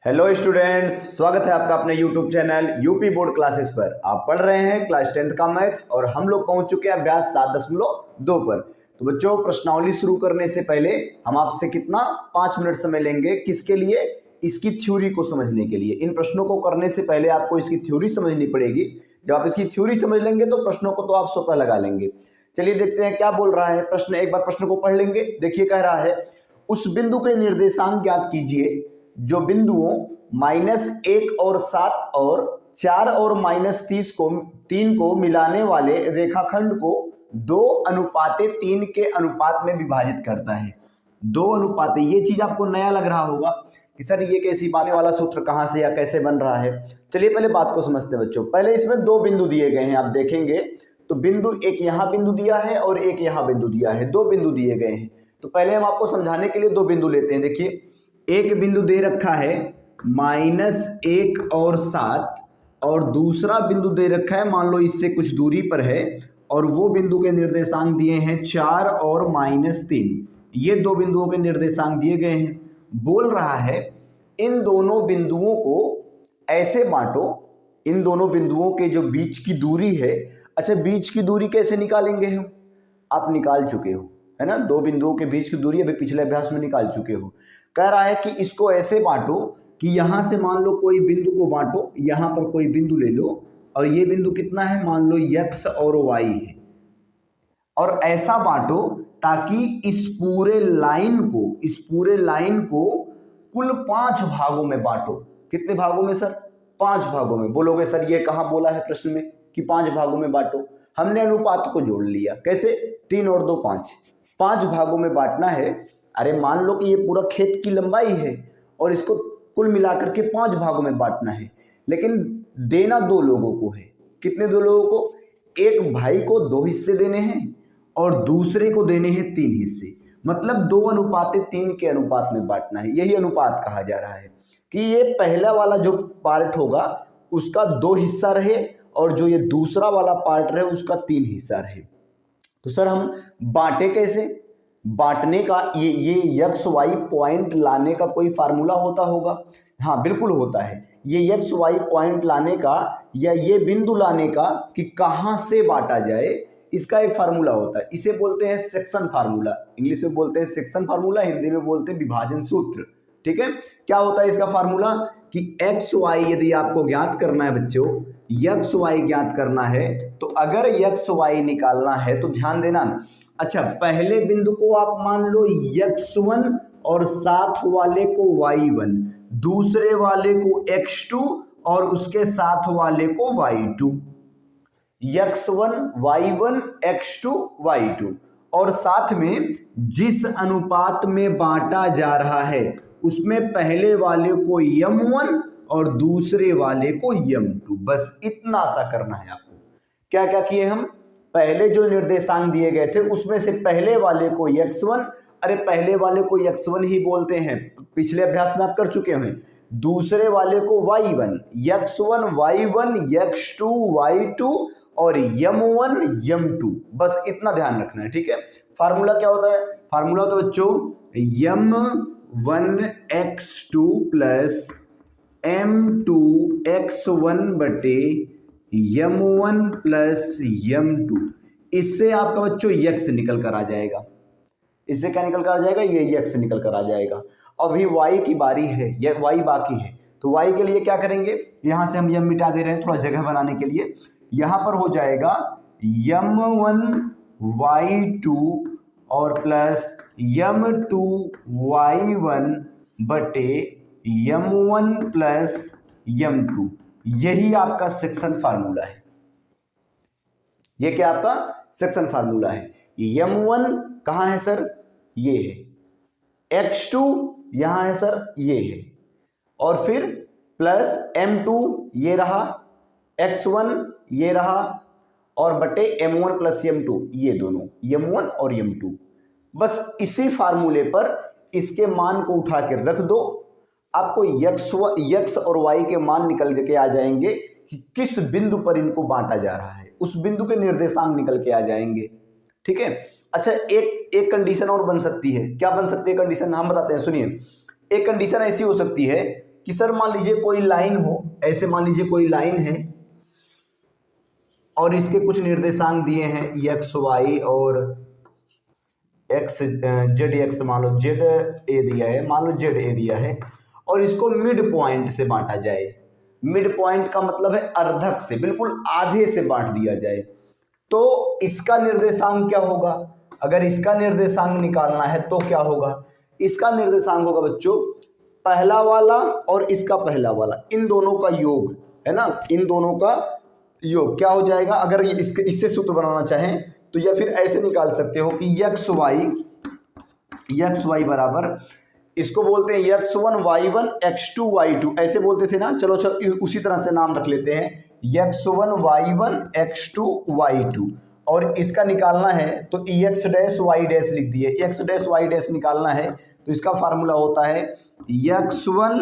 Hello students, स्वागत है आपका अपने YouTube channel UP board classes पर। आप पढ़ रहे हैं क्लास 10th का मैथ और हम लोग पहुंच चुके हैं अभ्यास 7.2 पर। तो बच्चों, प्रश्नावली शुरू करने से पहले हम आपसे कितना 5 मिनट समय लेंगे, किसके लिए? इसकी थ्योरी को समझने के लिए। इन प्रश्नों को करने से पहले आपको इसकी थ्योरी समझनी पड़ेगी। जब आप इसकी थ्योरी समझ लेंगे तो प्रश्नों को तो आप स्वतः लगा लेंगे। चलिए देखते हैं क्या बोल रहा है प्रश्न। एक बार प्रश्न को पढ़ लेंगे। देखिए, कह रहा है उस बिंदु के निर्देशांक ज्ञात कीजिए जो बिंदुओं -1 और 7 और 4 और -3 को मिलाने वाले रेखाखंड को 2:3 के अनुपात में विभाजित करता है। 2:, ये चीज आपको नया लग रहा होगा कि सर ये कैसी बात वाला सूत्र कहाँ से या कैसे बन रहा है। चलिए पहले बात को समझते हैं बच्चों। पहले इसमें 2 बिंदु दिए गए हैं, आप देखेंगे तो बिंदु एक यहाँ बिंदु दिया है और एक यहाँ बिंदु दिया है। 2 बिंदु दिए गए हैं। तो पहले हम आपको समझाने के लिए 2 बिंदु लेते हैं। देखिए, एक बिंदु दे रखा है -1 और 7 और दूसरा बिंदु दे रखा है, मान लो इससे कुछ दूरी पर है, और वो बिंदु के निर्देशांक दिए हैं 4 और -3। ये 2 बिंदुओं के निर्देशांक दिए गए हैं। बोल रहा है इन दोनों बिंदुओं को ऐसे बांटो, इन दोनों बिंदुओं के जो बीच की दूरी है। अच्छा, बीच की दूरी कैसे निकालेंगे हम? आप निकाल चुके हो, है ना। 2 बिंदुओं के बीच की दूरी अभी पिछले अभ्यास में निकाल चुके हो। कह रहा है कि इसको ऐसे बांटो कि यहां से मान लो कोई बिंदु को बांटो, यहां पर कोई बिंदु ले लो और ये बिंदु कितना है, मान लो x और y है, और ऐसा बांटो ताकि इस पूरे लाइन को कुल 5 भागों में बांटो। कितने भागों में सर? 5 भागों में। बोलोगे सर ये कहां बोला है प्रश्न में कि 5 भागों में बांटो? हमने अनुपात को जोड़ लिया। कैसे? 3 और 2 5, 5 भागों में बांटना है। अरे मान लो कि ये पूरा खेत की लंबाई है और इसको कुल मिलाकर के 5 भागों में बांटना है, लेकिन देना 2 लोगों को है। कितने 2 लोगों को? एक भाई को 2 हिस्से देने हैं और दूसरे को देने हैं 3 हिस्से। मतलब 2:3 के अनुपात में बांटना है। यही अनुपात कहा जा रहा है कि ये पहला वाला जो पार्ट होगा उसका 2 हिस्सा रहे और जो ये दूसरा वाला पार्ट रहे उसका 3 हिस्सा रहे। तो सर हम बांटे कैसे? बांटने का ये एक्स वाई पॉइंट लाने का कोई फार्मूला होता होगा? हाँ बिल्कुल होता है। ये एक्स वाई पॉइंट लाने का या ये बिंदु लाने का कि कहाँ से बांटा जाए, इसका एक फार्मूला होता है। इसे बोलते हैं सेक्शन फार्मूला। इंग्लिश में बोलते हैं सेक्शन फार्मूला, हिंदी में बोलते हैं विभाजन सूत्र। ठीक है, क्या होता है इसका फार्मूला कि एक्स वाई यदि आपको ज्ञात करना है बच्चों, एक्स वाई ज्ञात करना है, तो अगर एक्स वाई निकालना है तो ध्यान देना। अच्छा, पहले बिंदु को आप मान लो x1 और साथ वाले को y1, दूसरे वाले को x2 और उसके साथ वाले को y2। x1 y1 x2 y2, और साथ में जिस अनुपात में बांटा जा रहा है उसमें पहले वाले को m1 और दूसरे वाले को m2। बस इतना सा करना है आपको। क्या क्या किए हम? पहले जो निर्देशांक दिए गए थे उसमें से पहले वाले को x1, अरे पहले वाले को x1 ही बोलते हैं, पिछले अभ्यास में आप कर चुके हैं। दूसरे वाले को y1, x1 y1 x2 y2 और m1 m2। बस इतना ध्यान रखना है। ठीक है, फार्मूला क्या होता है? फार्मूला तो बच्चों m1 x2 plus m2 x1 बटे m1 प्लस m2। इससे आपका बच्चों x निकल कर आ जाएगा। इससे क्या निकल कर आ जाएगा? ये x निकल कर आ जाएगा। अभी y की बारी है, ये y बाकी है। तो y के लिए क्या करेंगे? यहां से हम m मिटा दे रहे हैं थोड़ा जगह बनाने के लिए। यहां पर हो जाएगा m1 y2 और प्लस m2 y1 बटे m1 प्लस m2। यही आपका सेक्शन फार्मूला है। ये क्या आपका सेक्शन फार्मूला है? m1 कहाँ है सर? ये है। x2 यहां है सर, ये है। और फिर प्लस m2 ये रहा, x1 ये रहा, और बटे m1 प्लस m2 ये दोनों, m1 और m2। बस इसी फार्मूले पर इसके मान को उठा के रख दो, आपको x और y के मान निकल के आ जाएंगे कि किस बिंदु पर इनको बांटा जा रहा है। उस बिंदु के निर्देशांक निकल के आ जाएंगे। ठीक है। अच्छा, एक कंडीशन और बन सकती है। क्या बन सकती है कंडीशन? हम बताते हैं, सुनिए। एक कंडीशन ऐसी हो सकती है कि सर मान लीजिए कोई लाइन हो, ऐसे मान लीजिए कोई लाइन है और इसके कुछ निर्देशांक दिए हैं एक्स वाई और एक्स जेड एक्स, मान लो जेड ए दिया है, मान लो जेड ए दिया है और इसको मिड पॉइंट से बांटा जाए। मिड पॉइंट का मतलब है अर्धक से, बिल्कुल आधे से बांट दिया जाए, तो इसका निर्देशांक क्या होगा? अगर इसका निर्देशांक निकालना है तो क्या होगा? इसका निर्देशांक होगा बच्चों पहला वाला और इसका पहला वाला, इन दोनों का योग है ना, इन दोनों का योग क्या हो जाएगा? अगर इससे सूत्र बनाना चाहें तो या फिर ऐसे निकाल सकते हो कि एक्स वाई बराबर, इसको बोलते हैं x1 y1 x2 y2, ऐसे बोलते थे ना। चलो उसी तरह से नाम रख लेते हैं x1 y1 x2 y2, और इसका निकालना है तो x डैश y डैश लिख दिए। x डैश y डैश निकालना है तो इसका फार्मूला होता है x1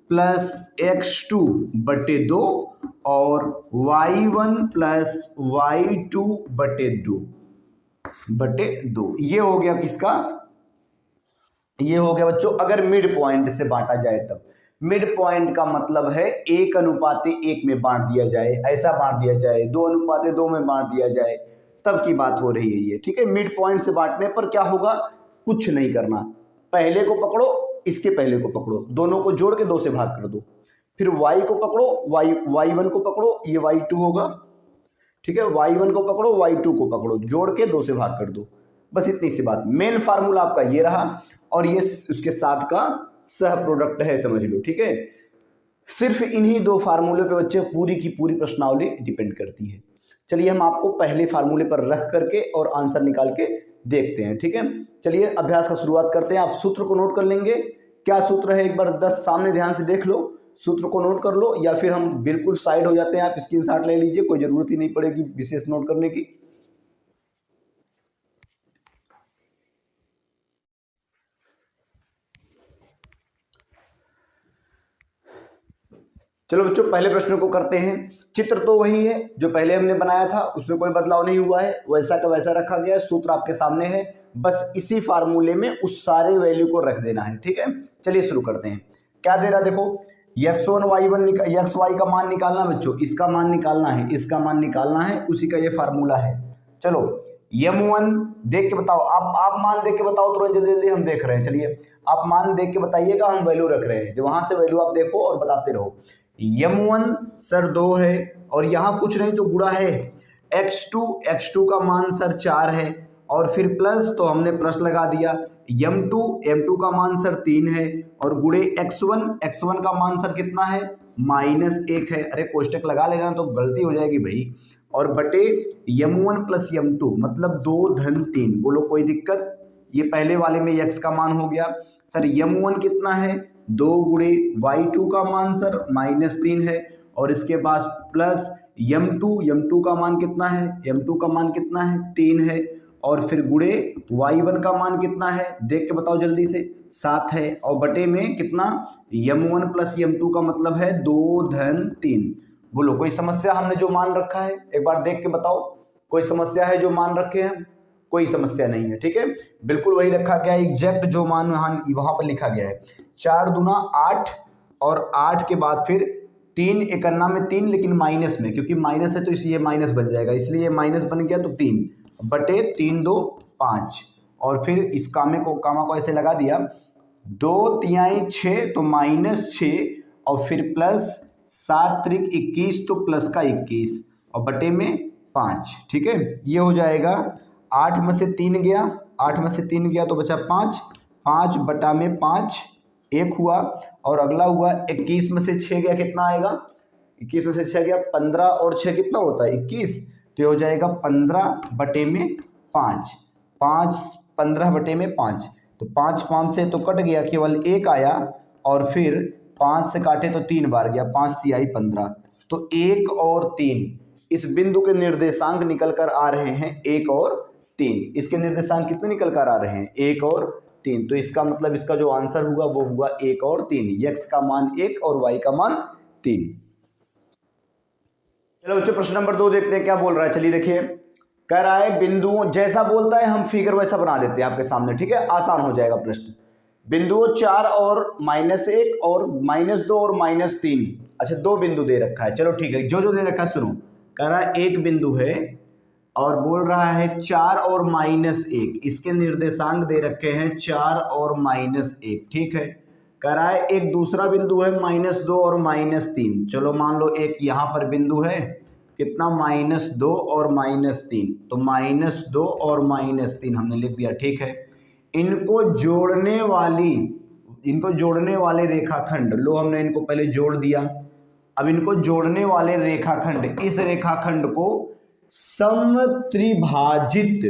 प्लस x2 बटे 2 और y1 प्लस y2 बटे 2। ये हो गया किसका? ये हो गया बच्चों अगर मिड पॉइंट से बांटा जाए तब। मिड पॉइंट का मतलब है 1:1 में बांट दिया जाए, ऐसा बांट दिया जाए, 2:2 में बांट दिया जाए, तब की बात हो रही है ये, ठीक है। मिड पॉइंट से बांटने पर क्या होगा? कुछ नहीं करना, पहले को पकड़ो, इसके पहले को पकड़ो, दोनों को जोड़ के 2 से भाग कर दो, फिर y को पकड़ो, y1 को पकड़ो, ये y2 होगा, ठीक है। y1 को पकड़ो, y2 को पकड़ो, जोड़ के 2 से भाग कर दो, बस इतनी सी बात। मेन फार्मूला आपका ये रहा और ये उसके साथ का सह प्रोडक्ट है, समझ लो, ठीक है। सिर्फ इन्हीं 2 फार्मूले पे बच्चे पूरी की पूरी प्रश्नावली डिपेंड करती है। चलिए हम आपको पहले फार्मूले पर रख करके और आंसर निकाल के देखते हैं, ठीक है। चलिए अभ्यास का शुरुआत करते हैं। आप सूत्र को नोट कर लेंगे, क्या सूत्र है एक बार सामने ध्यान से देख लो, सूत्र को नोट कर लो, या फिर हम बिल्कुल साइड हो जाते हैं, आप स्क्रीनशॉट ले लीजिए, कोई जरूरत ही नहीं पड़ेगी विशेष नोट करने की। चलो बच्चों पहले प्रश्न को करते हैं। चित्र तो वही है जो पहले हमने बनाया था, उसमें कोई बदलाव नहीं हुआ है, वैसा का वैसा रखा गया है। सूत्र आपके सामने है, बस इसी फार्मूले में उस सारे वैल्यू को रख देना है, ठीक है। चलिए शुरू करते हैं। क्या दे रहा देखो, x1 y1 एक्स वाई का मान निकालना बच्चों, इसका मान निकालना है, इसका मान निकालना है, उसी का ये फार्मूला है। चलो m1 देख के बताओ, आप मान देख के बताओ, तुरंत जल्दी जल्दी हम देख रहे हैं। चलिए आप मान देख के बताइएगा, हम वैल्यू रख रहे हैं, जो वहां से वैल्यू आप देखो और बताते रहो। m1 सर 2 है और यहाँ कुछ नहीं तो गुणा है, x2 का मान सर 4 है और फिर प्लस, तो हमने प्लस लगा दिया, m2 का मान सर 3 है और गुणे x1 का मान सर कितना है? -1 है। अरे कोष्टक लगा लेना तो गलती हो जाएगी भाई, और बटे m1 प्लस m2 मतलब 2 धन 3। बोलो कोई दिक्कत? ये पहले वाले में x का मान हो गया सर, m1 कितना है? 2 गुणे y2 का मान सर -3 है और इसके बाद प्लस m2 का मान कितना है? m2 का मान कितना है? 3 है और फिर गुणे y1 का मान कितना है? देख के बताओ जल्दी से, 7 है और बटे में कितना? m1 प्लस m2 का मतलब है 2 धन 3। बोलो कोई समस्या? हमने जो मान रखा है एक बार देख के बताओ, कोई समस्या है जो मान रखे हैं? कोई समस्या नहीं है, ठीक है, बिल्कुल वही रखा गया है, एग्जैक्ट जो मान वहां पर लिखा गया है। 4 दूना 8 और 8 के बाद फिर 3 एकन्ना में 3, लेकिन माइनस में, क्योंकि माइनस है तो इसलिए माइनस बन जाएगा, इसलिए माइनस बन गया, तो 3 बटे 3 2 5 और फिर इस कामा को ऐसे लगा दिया, 2 तिहाई 6 तो -6 और फिर प्लस 7 त्रिक 21 तो प्लस का 21 और बटे में 5, ठीक है। ये हो जाएगा 8 में से 3 गया, 8 में से 3 गया तो बचा 5, 5 बटा में 5 1 हुआ और अगला हुआ 21 में से 6 गया, कितना आएगा? 21 में से 6 गया 15 और 6 कितना होता है? 21, तो ये हो जाएगा 15 बटे में 5, 15 बटे में 5, तो 5 से तो कट गया, केवल 1 आया और फिर 5 से काटे तो 3 बार गया, 5 तिहाई 15, तो 1 और 3 इस बिंदु के निर्देशांक निकल कर आ रहे हैं 1 और 3। इसके निर्देशांक कितने निकल कर आ रहे हैं? 1 और 3। तो इसका मतलब इसका जो आंसर हुआ वो हुआ 1 और 3, x का मान 1 और y का मान 3। चलो बच्चों प्रश्न नंबर 2 देखते हैं क्या बोल रहा है। चलिए देखिए, कह रहा है बिंदुओं, जैसा बोलता है हम फिगर वैसा बना देते हैं आपके सामने, ठीक है, आसान हो जाएगा प्रश्न। बिंदुओं 4 और -1 और -2 और -3। अच्छा, 2 बिंदु दे रखा है, चलो ठीक है, जो जो दे रखा है सुनो। कह रहा है एक बिंदु है और बोल रहा है 4 और -1, इसके निर्देशांक दे रखे हैं 4 और -1, ठीक है। कह रहा है एक दूसरा बिंदु है -2 और -3। चलो मान लो एक यहाँ पर बिंदु है, कितना, -2 और -3, तो -2 और -3 हमने लिख दिया, ठीक है। इनको जोड़ने वाले रेखाखंड लो, हमने इनको पहले जोड़ दिया। अब इनको जोड़ने वाले रेखाखंड, इस रेखाखंड को समत्रिभाजित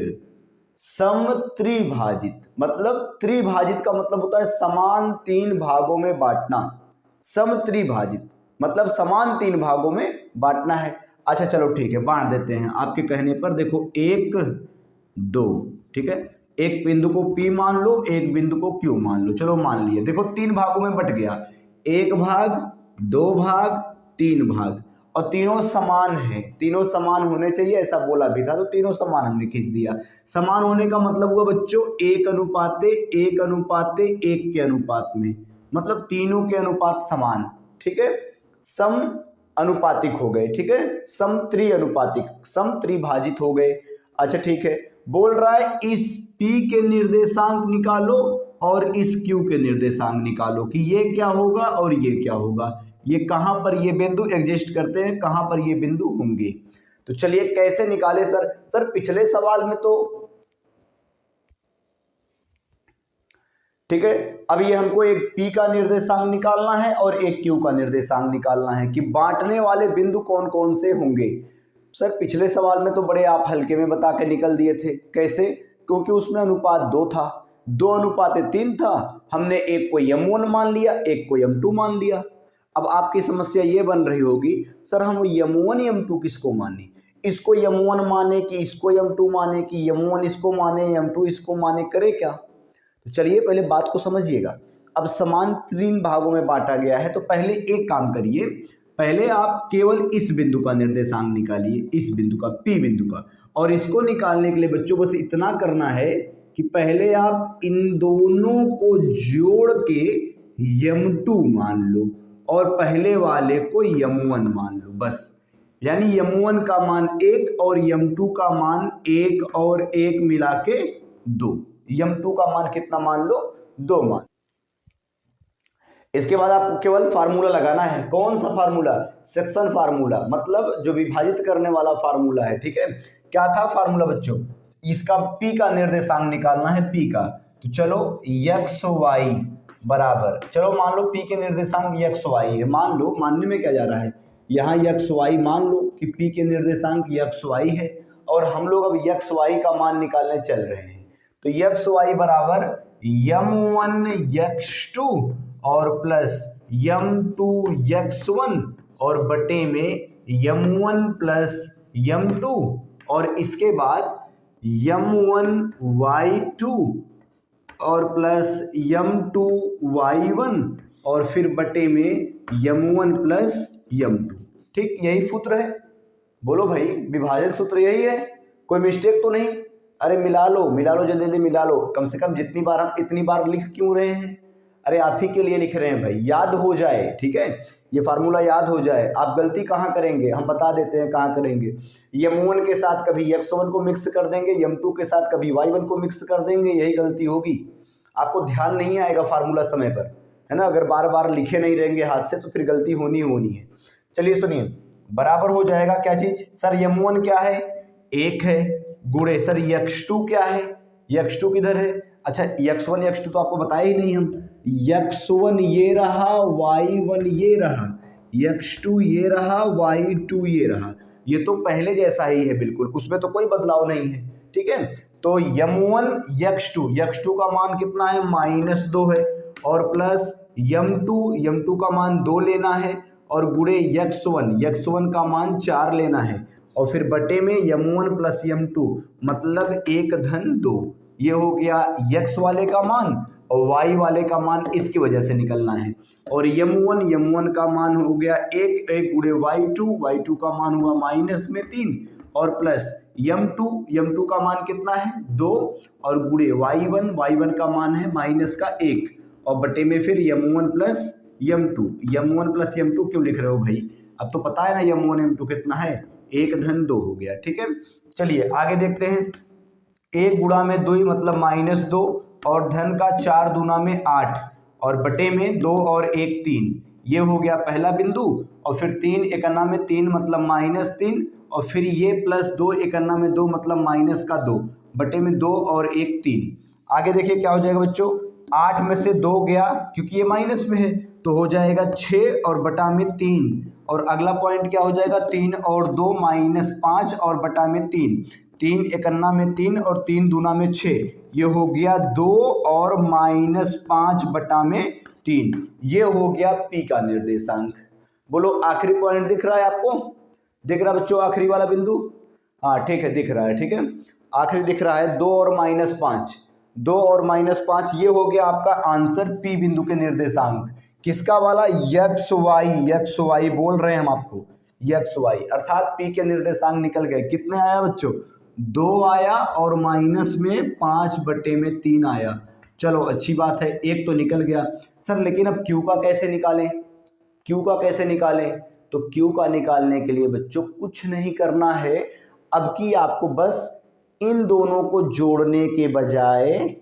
मतलब त्रिभाजित का मतलब होता है समान 3 भागों में बांटना। समत्रिभाजित मतलब समान 3 भागों में बांटना है। अच्छा चलो ठीक है, बांट देते हैं आपके कहने पर। देखो 1 2, ठीक है, एक बिंदु को P मान लो, एक बिंदु को Q मान लो। चलो मान लिया, देखो 3 भागों में बट गया, 1 भाग, 2 भाग, 3 भाग, और तीनों समान है। तीनों समान होने चाहिए ऐसा बोला भी था, तो तीनों समान हमने खींच दिया। समान होने का मतलब हुआ बच्चों 1:1:1 के अनुपात में, मतलब तीनों के अनुपात समान, ठीक है, सम अनुपातिक हो गए, ठीक है, समत्रि अनुपातिक, समत्रिभाजित हो गए। अच्छा ठीक है, बोल रहा है इस P के निर्देशांक निकालो और इस Q के निर्देशांक निकालो कि ये क्या होगा और ये क्या होगा, ये कहां पर ये बिंदु एग्जिस्ट करते हैं, कहां पर ये बिंदु होंगे। तो चलिए कैसे निकाले सर पिछले सवाल में तो, ठीक है, अब ये हमको एक P का निर्देशांक निकालना है और एक Q का निर्देशांक निकालना है कि बांटने वाले बिंदु कौन कौन से होंगे। सर पिछले सवाल में तो बड़े आप हल्के में बता के निकल दिए थे, कैसे, क्योंकि उसमें अनुपात 2 था, 2:3 था, हमने एक को m1 मान लिया, एक को m2 मान लिया। अब आपकी समस्या ये बन रही होगी, सर हम m1 m2 किसको माने, इसको m1 माने कि इसको m2 माने कि m1 इसको माने m2 इसको माने, करे क्या। तो चलिए पहले बात को समझिएगा। अब समान 3 भागों में बांटा गया है, तो पहले एक काम करिए, पहले आप केवल इस बिंदु का निर्देशांक निकालिए, इस बिंदु का, P बिंदु का, और इसको निकालने के लिए बच्चों बस इतना करना है कि पहले आप इन दोनों को जोड़ के m2 मान लो और पहले वाले को m1 मान लो, बस। यानी m1 का मान 1 और m2 का मान 1 और 1 मिला के 2, m2 का मान कितना मान लो, 2 मान। इसके बाद आपको केवल फार्मूला लगाना है। कौन सा फार्मूला, सेक्शन फार्मूला, मतलब जो विभाजित करने वाला फार्मूला है, ठीक है। क्या था फार्मूला बच्चों, इसका P का निर्देशांक निकालना है, P का। तो चलो x y बराबर, चलो मान लो P के निर्देशांक x y है, मान लो, मानने में क्या जा रहा है, यहाँ x y मान लो कि P के निर्देशांक x y है और हम लोग अब x y का मान निकालने चल रहे हैं। तो x y बराबर m1 x2 और प्लस m2 x1 और बटे में m1 प्लस m2 और इसके बाद m1 y2 और प्लस m2 y1 और फिर बटे में m1 प्लस m2, ठीक, यही सूत्र है। बोलो भाई, विभाजन सूत्र यही है, कोई मिस्टेक तो नहीं। अरे मिला लो जल्दी मिला लो, कम से कम जितनी बार हम इतनी बार लिख क्यों रहे हैं, अरे आप ही के लिए लिख रहे हैं भाई, याद हो जाए, ठीक है, ये फार्मूला याद हो जाए। आप गलती कहाँ करेंगे, हम बता देते हैं कहाँ करेंगे, m1 के साथ कभी x1 को मिक्स कर देंगे, m2 के साथ कभी y1 को मिक्स कर देंगे, यही गलती होगी। आपको ध्यान नहीं आएगा फार्मूला समय पर, है ना, अगर बार बार लिखे नहीं रहेंगे हाथ से तो फिर गलती होनी है। चलिए सुनिए, बराबर हो जाएगा क्या चीज, सर m1 क्या है, 1 है, गुणे सर x2 क्या है, x2 किधर है, अच्छा x1 x2 तो आपको बताया ही नहीं हम, x1 ये रहा, y1 ये रहा, x2 ये रहा, y2 ये रहा, ये तो पहले जैसा ही है बिल्कुल, उसमें तो कोई बदलाव नहीं है, ठीक है। तो m1 x2 का मान कितना है, -2 है और प्लस m2 का मान 2 लेना है और गुणे x1 का मान 4 लेना है और फिर बटे में m1 प्लस m2 मतलब 1-2, ये हो गया x वाले का मान और y वाले का मान इसकी वजह से निकलना है और m1 का मान हो गया 1 गुणे y2 का मान हुआ -3 और प्लस m2 का मान कितना है 2 और गुणे y1 का मान है -1 और बटे में फिर m1 plus m2। m1 plus m2 क्यों लिख रहे हो भाई, अब तो पता है ना m1 m2 कितना है, 1 धन 2 हो गया। ठीक है, चलिए आगे देखते हैं। 1 गुणा में 2 मतलब -2 और धन का 4 दूना में 8 और बटे में 2 और 1 3, ये हो गया पहला बिंदु। और फिर 3 एकन्ना में 3 मतलब -3 और फिर ये प्लस 2 एकन्ना में 2 मतलब -2 बटे में 2 और 1 3। आगे देखिए क्या हो जाएगा बच्चों, 8 में से 2 गया क्योंकि ये माइनस में है तो हो जाएगा 6 और बटा में 3। और अगला पॉइंट क्या हो जाएगा, 3 और 2 -5 और बटा में 3, 3 एकन्ना में 3 और 3 दूना में 6, ये हो गया 2 और -5 बटा में 3, ये हो गया पी का निर्देशांक। बोलो आखिरी पॉइंट दिख रहा है आपको, दिख रहा है बच्चों आखिरी वाला बिंदु, हाँ ठीक है दिख रहा है, ठीक है आखिरी दिख रहा है 2 और -5, 2 और -5, ये हो गया आपका आंसर पी बिंदु के निर्देशांक। किसका वाला, एक्स वाई बोल रहे हैं हम आपको, एक्स वाई, अर्थात पी के निर्देशांक निकल गए। कितने आया बच्चों, 2 आया और माइनस में 5 बटे में 3 आया। चलो अच्छी बात है, एक तो निकल गया। सर लेकिन अब क्यू का कैसे निकालें, क्यू का कैसे निकालें, तो क्यू का निकालने के लिए बच्चों कुछ नहीं करना है, अब की आपको बस इन दोनों को जोड़ने के बजाय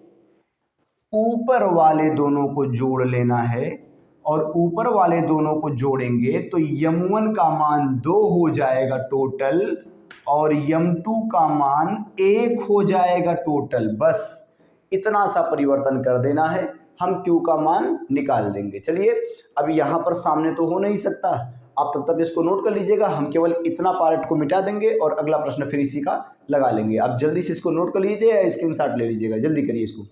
ऊपर वाले दोनों को जोड़ लेना है, और ऊपर वाले दोनों को जोड़ेंगे तो m1 का मान 2 हो जाएगा टोटल और m2 का मान 1 हो जाएगा टोटल। बस इतना सा परिवर्तन कर देना है, हम q का मान निकाल देंगे। चलिए अब यहाँ पर सामने तो हो नहीं सकता, आप तब तक इसको नोट कर लीजिएगा, हम केवल इतना पार्ट को मिटा देंगे और अगला प्रश्न फिर इसी का लगा लेंगे। आप जल्दी से इसको नोट कर लीजिए या स्क्रीनशॉट ले लीजिएगा, जल्दी करिए इसको।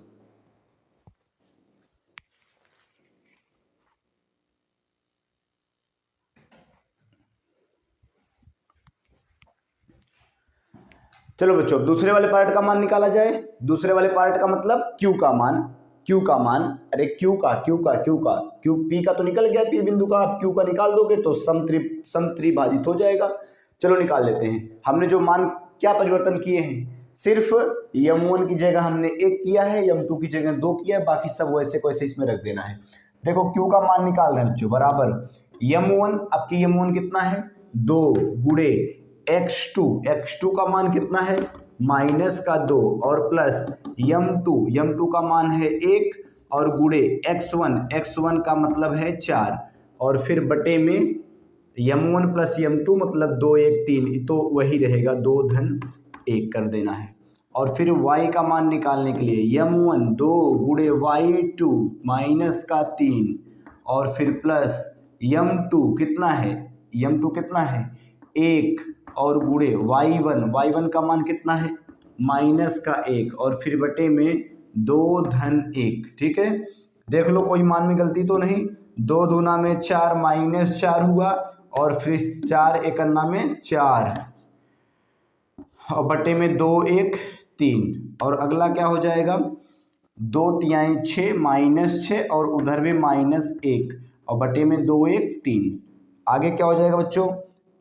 चलो बच्चों दूसरे वाले पार्ट का मान निकाला जाए। दूसरे वाले पार्ट का मतलब क्यू का मान, अरे क्यू पी का तो निकल गया, पी बिंदु का, आप क्यू का निकाल दोगे तो समत्रिभाजित हो जाएगा। चलो निकाल लेते हैं। हमने जो मान क्या परिवर्तन किए हैं, सिर्फ m1 की जगह हमने 1 किया है, m2 की जगह 2 किया है, बाकी सब वैसे को वैसे इसमें रख देना है। देखो क्यू का मान निकाल रहे हैं बच्चों, बराबर m1, आपकी m1 कितना है 2 गुणे x2 का मान कितना है -2 और प्लस m2 का मान है 1 और गुणे x1 का मतलब है 4 और फिर बटे में m1 प्लस m2 मतलब 2 1 3, तो वही रहेगा 2 धन 1 कर देना है। और फिर y का मान निकालने के लिए m1 2 गुणे y2 -3 और फिर प्लस m2 कितना है 1 और गुणे y1 का मान कितना है -1 और फिर बटे में 2 धन 1। ठीक है, देख लो कोई मान में गलती तो नहीं, 2 दूना में 4 -4 हुआ और फिर 4 एकन्ना में 4 और बटे में 2 1 3 और अगला क्या हो जाएगा 2 तिहाई 6 -6 और उधर भी -1 और बटे में 2 1 3। आगे क्या हो जाएगा बच्चों,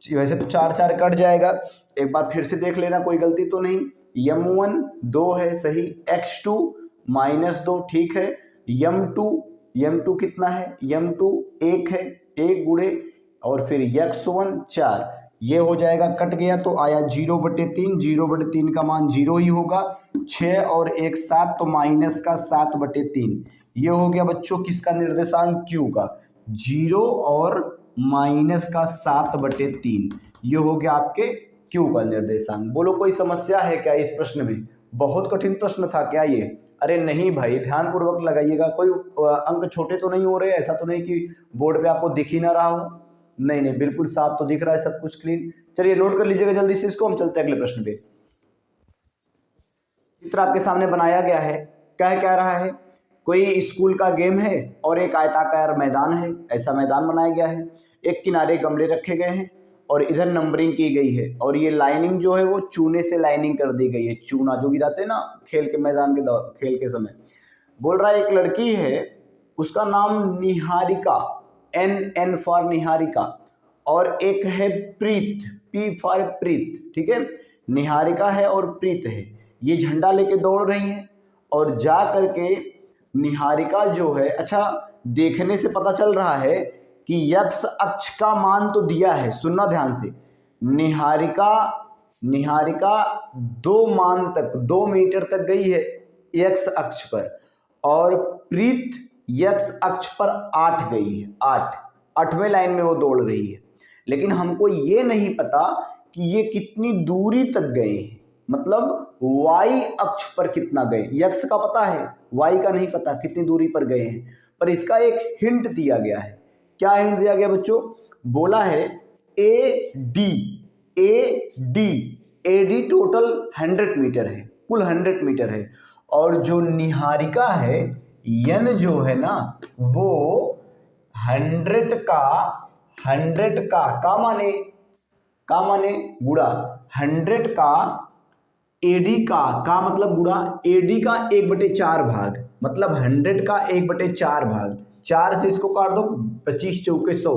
वैसे तो 4 4 कट जाएगा, एक बार फिर से देख लेना कोई गलती तो नहीं। m1 2 है सही, x2 -2 ठीक है, m2 कितना है m2 1 है 1 गुणे और फिर x1 4, ये हो जाएगा कट गया तो आया 0/3, 0/3 का मान 0 ही होगा, 6 और 1 7 तो -7/3, ये हो गया बच्चों किसका निर्देशांक q का, 0 और -7/3, ये हो गया आपके क्यू का निर्देशांक। बोलो कोई समस्या है क्या इस प्रश्न में, बहुत कठिन प्रश्न था क्या ये, अरे नहीं भाई ध्यान पूर्वक लगाइएगा, कोई अंक छोटे तो नहीं हो रहे, ऐसा तो नहीं कि बोर्ड पे आपको दिख ही ना रहा हो, नहीं बिल्कुल साफ तो दिख रहा है सब कुछ क्लीन। चलिए नोट कर लीजिएगा जल्दी से इसको, हम चलते हैं अगले प्रश्न पे। चित्र आपके सामने बनाया गया है, क्या रहा है, कोई स्कूल का गेम है और एक आयताकार मैदान है, ऐसा मैदान बनाया गया है, एक किनारे गमले रखे गए हैं और इधर नंबरिंग की गई है और ये लाइनिंग जो है वो चूने से लाइनिंग कर दी गई है, चूना जो गिराते हैं ना खेल के मैदान के खेल के समय। बोल रहा है एक लड़की है उसका नाम निहारिका, N फॉर निहारिका, और एक है प्रीत, P फॉर प्रीत, ठीक है, निहारिका है और प्रीत है, ये झंडा लेके दौड़ रही है और जा करके निहारिका जो है, अच्छा देखने से पता चल रहा है कि x अक्ष का मान तो दिया है, सुनना ध्यान से, निहारिका 2 मान तक 2 मीटर तक गई है x अक्ष पर, और प्रीत x अक्ष पर 8 गई है, 8वें लाइन में वो दौड़ रही है। लेकिन हमको ये नहीं पता कि ये कितनी दूरी तक गए हैं, मतलब y अक्ष पर कितना गए। x का पता है, y का नहीं पता कितनी दूरी पर गए हैं, पर इसका एक हिंट दिया गया है। क्या हिंट दिया गया बच्चों? बोला है AD टोटल 100 मीटर है, कुल 100 मीटर है, और जो निहारिका है n जो है ना वो 100 का माने गुड़ा, 100 का AD का मतलब गुड़ा, AD का 1/4 भाग, मतलब 100 का 1/4 भाग, 4 से इसको काट दो, 25 चौके 100,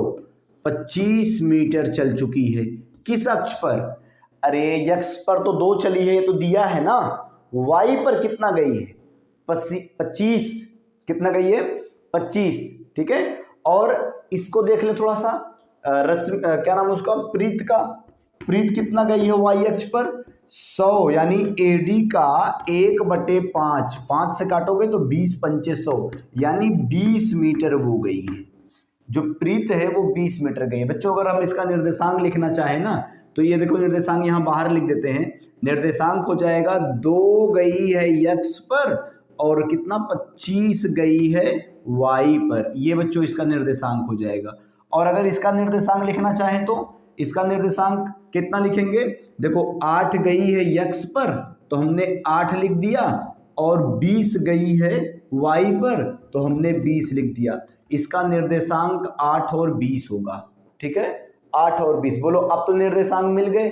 25 मीटर चल चुकी है। किस अक्ष पर? अरे x पर तो 2 चली है, ये तो दिया है ना। y पर कितना गई है? 25। कितना गई है? 25, ठीक है। और इसको देख ले थोड़ा सा, क्या नाम उसका, प्रीत कितना गई है y अक्ष पर? 100, यानी AD का 1/5, 5 से काटोगे तो 20 पंचे 100, यानी 20 मीटर वो गई है। जो प्रीत है वो 20 मीटर गई है। बच्चों अगर हम इसका निर्देशांक लिखना चाहें ना, तो ये देखो निर्देशांक यहाँ बाहर लिख देते हैं। निर्देशांक हो जाएगा 2 गई है x पर और कितना 25 गई है y पर, ये बच्चों इसका निर्देशांक हो जाएगा। और अगर इसका निर्देशांक लिखना चाहें तो इसका निर्देशांक कितना लिखेंगे? देखो 8 गई है x पर तो हमने 8 लिख दिया, और 20 गई है y पर तो हमने 20 लिख दिया। इसका निर्देशांक 8 और 20 होगा, ठीक है, 8 और 20। बोलो अब तो निर्देशांक मिल गए,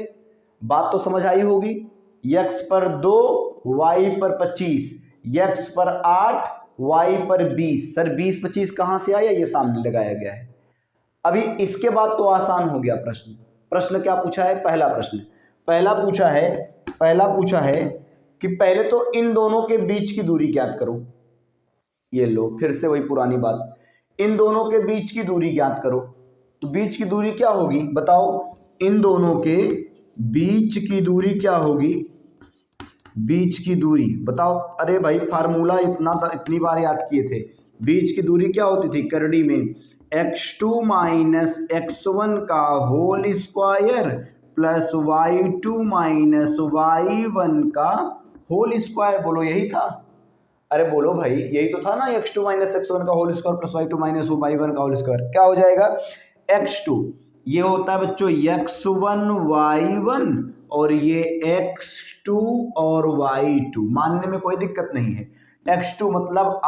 बात तो समझ आई होगी। x पर 2, y पर 25, x पर 8, y पर 20। सर 20-25 कहाँ से आया? ये सामने लगाया गया है। अभी इसके बाद तो आसान हो गया प्रश्न क्या पूछा है? पहला पूछा है कि पहले तो इन दोनों के बीच की दूरी ज्ञात करो। ये लो फिर से वही पुरानी बात, इन दोनों के बीच की दूरी ज्ञात करो। तो बीच की दूरी क्या होगी बताओ? इन दोनों के बीच की दूरी क्या होगी? बीच की दूरी बताओ। अरे भाई फार्मूला इतनी बार याद किए थे। बीच की दूरी क्या होती थी करड़ी में? x2 माइनस x1 का whole square plus y2 minus y1 का होल स्क्वायर। बोलो यही था? अरे बोलो भाई यही तो था ना, x2 माइनस x1 का whole square plus y2 minus y1 का होल स्क्वायर। क्या हो जाएगा? x2 ये होता है बच्चों x1 y1 और ये x2 और y2। मानने में कोई दिक्कत नहीं है। x2 मतलब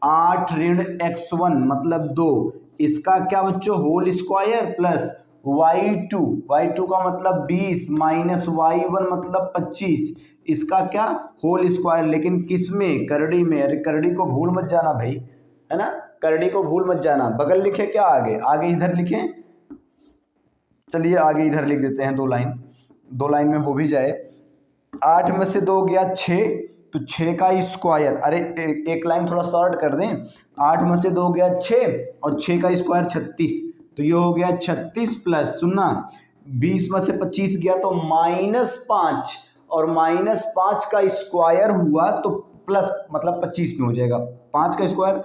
8 ऋण x1 मतलब 2, इसका क्या बच्चों होल स्क्वायर प्लस y2 का मतलब 20 माइनस y1 मतलब 25, इसका क्या होल स्क्वायर। लेकिन किस में? करड़ी में। अरे करड़ी को भूल मत जाना भाई, है ना, करड़ी को भूल मत जाना। बगल लिखे क्या? आगे इधर लिखें। चलिए आगे इधर लिख देते हैं, 2 लाइन में हो भी जाए। 8 में से 2 गया 6, तो 6 का स्क्वायर। अरे एक लाइन थोड़ा शॉर्ट कर दें। 8 में से 2 गया 6 और 6 का स्क्वायर 36, तो ये हो गया 36 प्लस सुनना 20 में से 25 गया तो -5, और -5 का स्क्वायर हुआ तो प्लस मतलब 25 में हो जाएगा। 5 का स्क्वायर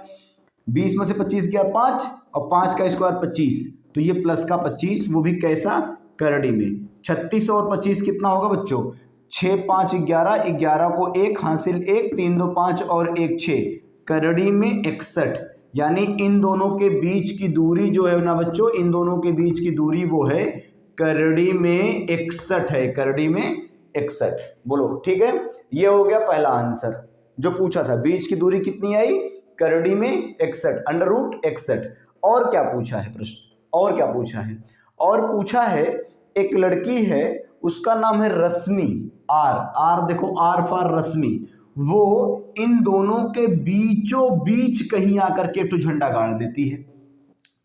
20 में से 25 गया 5 और 5 का स्क्वायर 25, तो ये प्लस का 25, वो भी कैसा? करड़ी में। 36 और 25 कितना होगा बच्चों? 6 5 11, 11 को 1 हासिल 1, 3 2 5 और 1 6, करड़ी में 61। यानी इन दोनों के बीच की दूरी जो है ना बच्चों, इन दोनों के बीच की दूरी वो है करड़ी में 61 है, करड़ी में 61। बोलो ठीक है, ये हो गया पहला आंसर जो पूछा था। बीच की दूरी कितनी आई? करड़ी में 61, √61। और क्या पूछा है प्रश्न? और क्या पूछा है? और पूछा है एक लड़की है, उसका नाम है रश्मि। आर देखो, आर फॉर रश्मि। वो इन दोनों के बीचों बीच कहीं आकर के एक झंडा गाड़ देती है।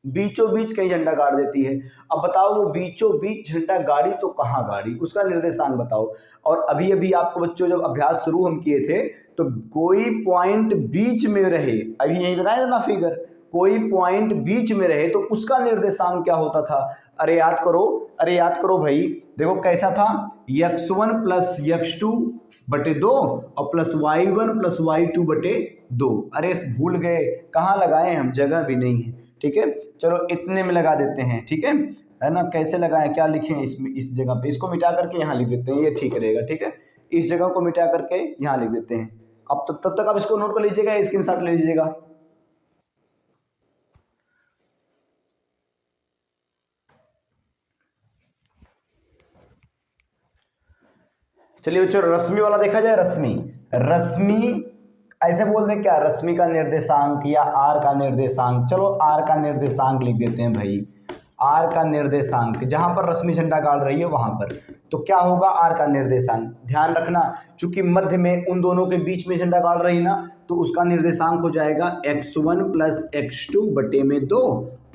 बीचों बीच कहीं झंडा गाड़ देती है। अब बताओ वो बीचों बीच झंडा गाड़ी तो कहाँ गाड़ी, उसका निर्देशांक बताओ। और अभी अभी आपको बच्चों जब अभ्यास शुरू हम किए थे तो कोई पॉइंट बीच में रहे, अभी यही बताया था ना फिगर, कोई पॉइंट बीच में रहे तो उसका निर्देशांक क्या होता था। अरे याद करो भाई, देखो कैसा था, x1 प्लस x2 बटे 2 और प्लस y1 प्लस y2 बटे 2। अरे भूल गए, कहाँ लगाए हम, जगह भी नहीं है। ठीक है, चलो इतने में लगा देते हैं। ठीक है ना, कैसे लगाएं, क्या लिखें इसमें, इस जगह पे इसको मिटा करके यहाँ लिख देते हैं, ये ठीक रहेगा। ठीक है, इस जगह को मिटा करके यहाँ लिख देते हैं। अब तब तक आप इसको नोट कर लीजिएगा, स्क्रीनशॉट ले लीजिएगा। चलिए बच्चों, रश्मि वाला देखा जाए। रश्मि ऐसे बोल दें क्या, रश्मि का निर्देशांक या आर का निर्देशांक। चलो आर का निर्देशांक लिख देते हैं भाई, आर का निर्देशांक, जहां पर रश्मि झंडा गाड़ रही है वहां पर, तो क्या होगा आर का निर्देशांक। ध्यान रखना, चूंकि मध्य में उन दोनों के बीच में झंडा गाड़ रही ना, तो उसका निर्देशांक हो जाएगा x1 प्लस x2 बटे में 2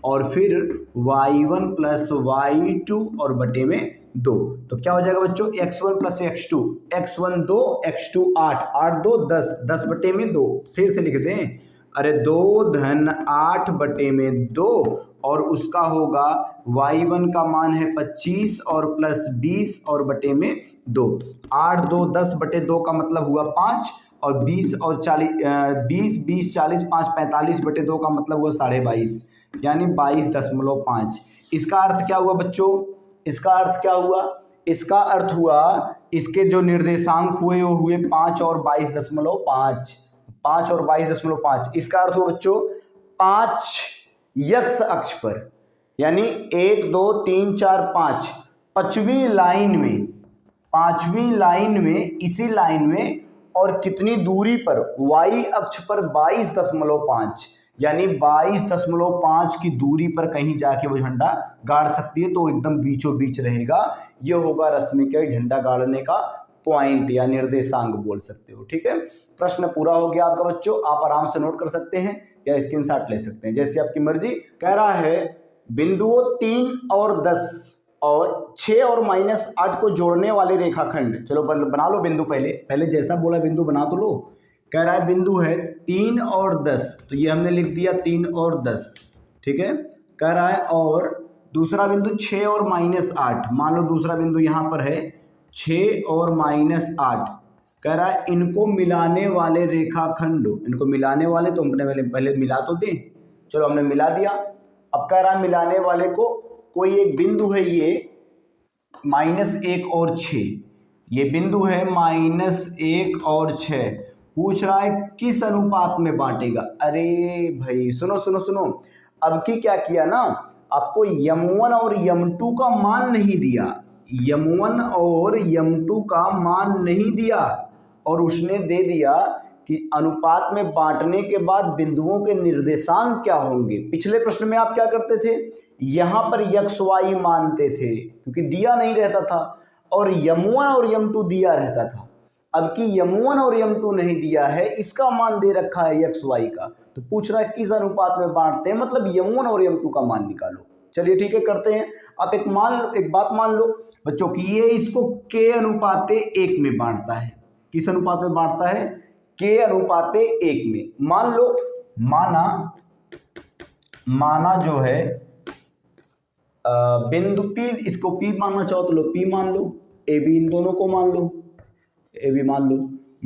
और फिर y1 प्लस y2 और बटे में 2। तो क्या हो जाएगा बच्चों, x1 plus x2, x1 2 x2 8, 8 2 10, 10 बटे में 2। फिर से लिख दें, अरे 2 धन 8 बटे में 2 और उसका होगा y1 का मान है 25 और प्लस 20 और बटे में 2। 8 2 10 बटे 2 का मतलब हुआ 5 और 20 और 40 20 20 40 5 45 बटे 2 का मतलब हुआ 22.5 यानी 22.5। इसका अर्थ क्या हुआ बच्चों, इसका अर्थ क्या हुआ, इसका अर्थ हुआ इसके जो निर्देशांक हुए वो हुए 5 और 22.5, 5 और 22.5। इसका अर्थ हुआ बच्चों 5 यक्ष अक्ष पर, यानी 1 2 3 4 5 पांचवी लाइन में इसी लाइन में और कितनी दूरी पर, y अक्ष पर 22.5 यानी 22.5 की दूरी पर कहीं जाके वो झंडा गाड़ सकती है, तो एकदम बीचों बीच रहेगा। ये होगा रश्मि के झंडा गाड़ने का पॉइंट या निर्देशांक बोल सकते हो। ठीक है, प्रश्न पूरा हो गया आपका बच्चों, आप आराम से नोट कर सकते हैं या स्क्रीनशॉट ले सकते हैं, जैसे आपकी मर्जी। कह रहा है बिंदुओं 3 और 10 और 6 और -8 को जोड़ने वाले रेखाखंड। चलो बना लो बिंदु, पहले जैसा बोला बिंदु बना तो लो। कह रहा है बिंदु है 3 और 10, तो ये हमने लिख दिया 3 और 10। ठीक है, कह रहा है और दूसरा बिंदु 6 और -8, मान लो दूसरा बिंदु यहाँ पर है 6 और -8। कह रहा है इनको मिलाने वाले रेखाखंड, इनको मिलाने वाले तो हमने पहले मिला तो दें, चलो हमने मिला दिया। अब कह रहा है मिलाने वाले को कोई एक बिंदु है, ये -1 और 6, ये बिंदु है -1 और 6। पूछ रहा है किस अनुपात में बांटेगा। अरे भाई सुनो सुनो सुनो, अब की क्या किया ना, आपको m1 और m2 का मान नहीं दिया, m1 और m2 का मान नहीं दिया और उसने दे दिया कि अनुपात में बांटने के बाद बिंदुओं के निर्देशांक क्या होंगे। पिछले प्रश्न में आप क्या करते थे, यहाँ पर x y मानते थे क्योंकि दिया नहीं रहता था, और m1 और m2 दिया रहता था। अब कि m1 और m2 नहीं दिया है, इसका मान दे रखा है x y का, तो पूछ रहा है किस अनुपात में बांटते हैं, मतलब m1 और m2 का मान निकालो। चलिए ठीक है, करते हैं। आप एक बात मान लो बच्चों कि ये इसको k अनुपाते 1 में बांटता है। किस अनुपात में बांटता है, k अनुपाते 1 में। मान लो, माना जो है बिंदु P, इसको P मानना चाहो तो लो P मान लो, AB इन दोनों को मान लो, AB मान लो।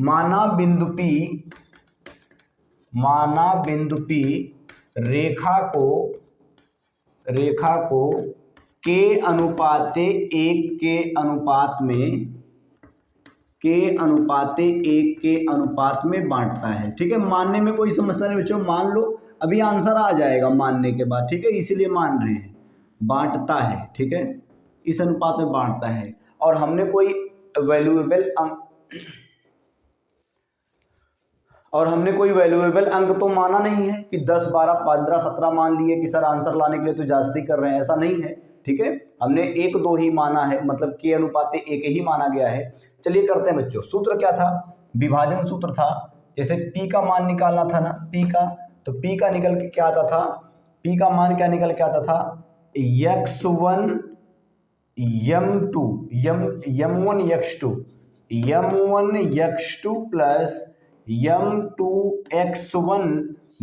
माना बिंदु P रेखा को k अनुपाते 1 के अनुपात में बांटता है। ठीक है, मानने में कोई समस्या नहीं बच्चों, मान लो, अभी आंसर आ जाएगा मानने के बाद। ठीक है, इसीलिए मान रहे हैं, बांटता है। ठीक है, इस अनुपात में बांटता है। और हमने कोई वैल्यूएबल अंक तो माना नहीं है कि 10 12 15 17 मान लिए कि सर आंसर लाने के लिए तो जास्ती कर रहे हैं, ऐसा नहीं है। ठीक है, हमने 1 2 ही माना है, मतलब k अनुपाते 1 ही माना गया है। चलिए करते हैं बच्चों। सूत्र क्या था, विभाजन सूत्र था। जैसे p का मान निकालना था ना, p का, तो p का निकल के क्या आता था, P का मान क्या निकल के आता था, x1 m2 m1 x2 plus m2 x1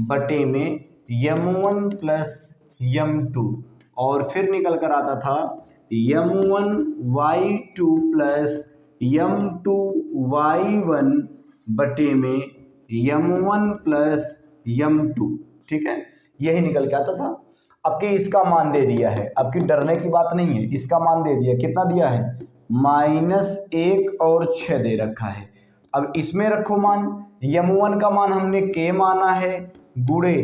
बटे में m1 प्लस m2, और फिर निकल कर आता था m1 y2 plus m2 y1 बटे में m1 प्लस m2। ठीक है, यही निकल के आता था। अब कि इसका मान दे दिया है, अब की डरने की बात नहीं है, इसका मान दे दिया, कितना दिया है, -1 और 6 दे रखा है। अब इसमें रखो मान, m1 का मान हमने k माना है, गुणे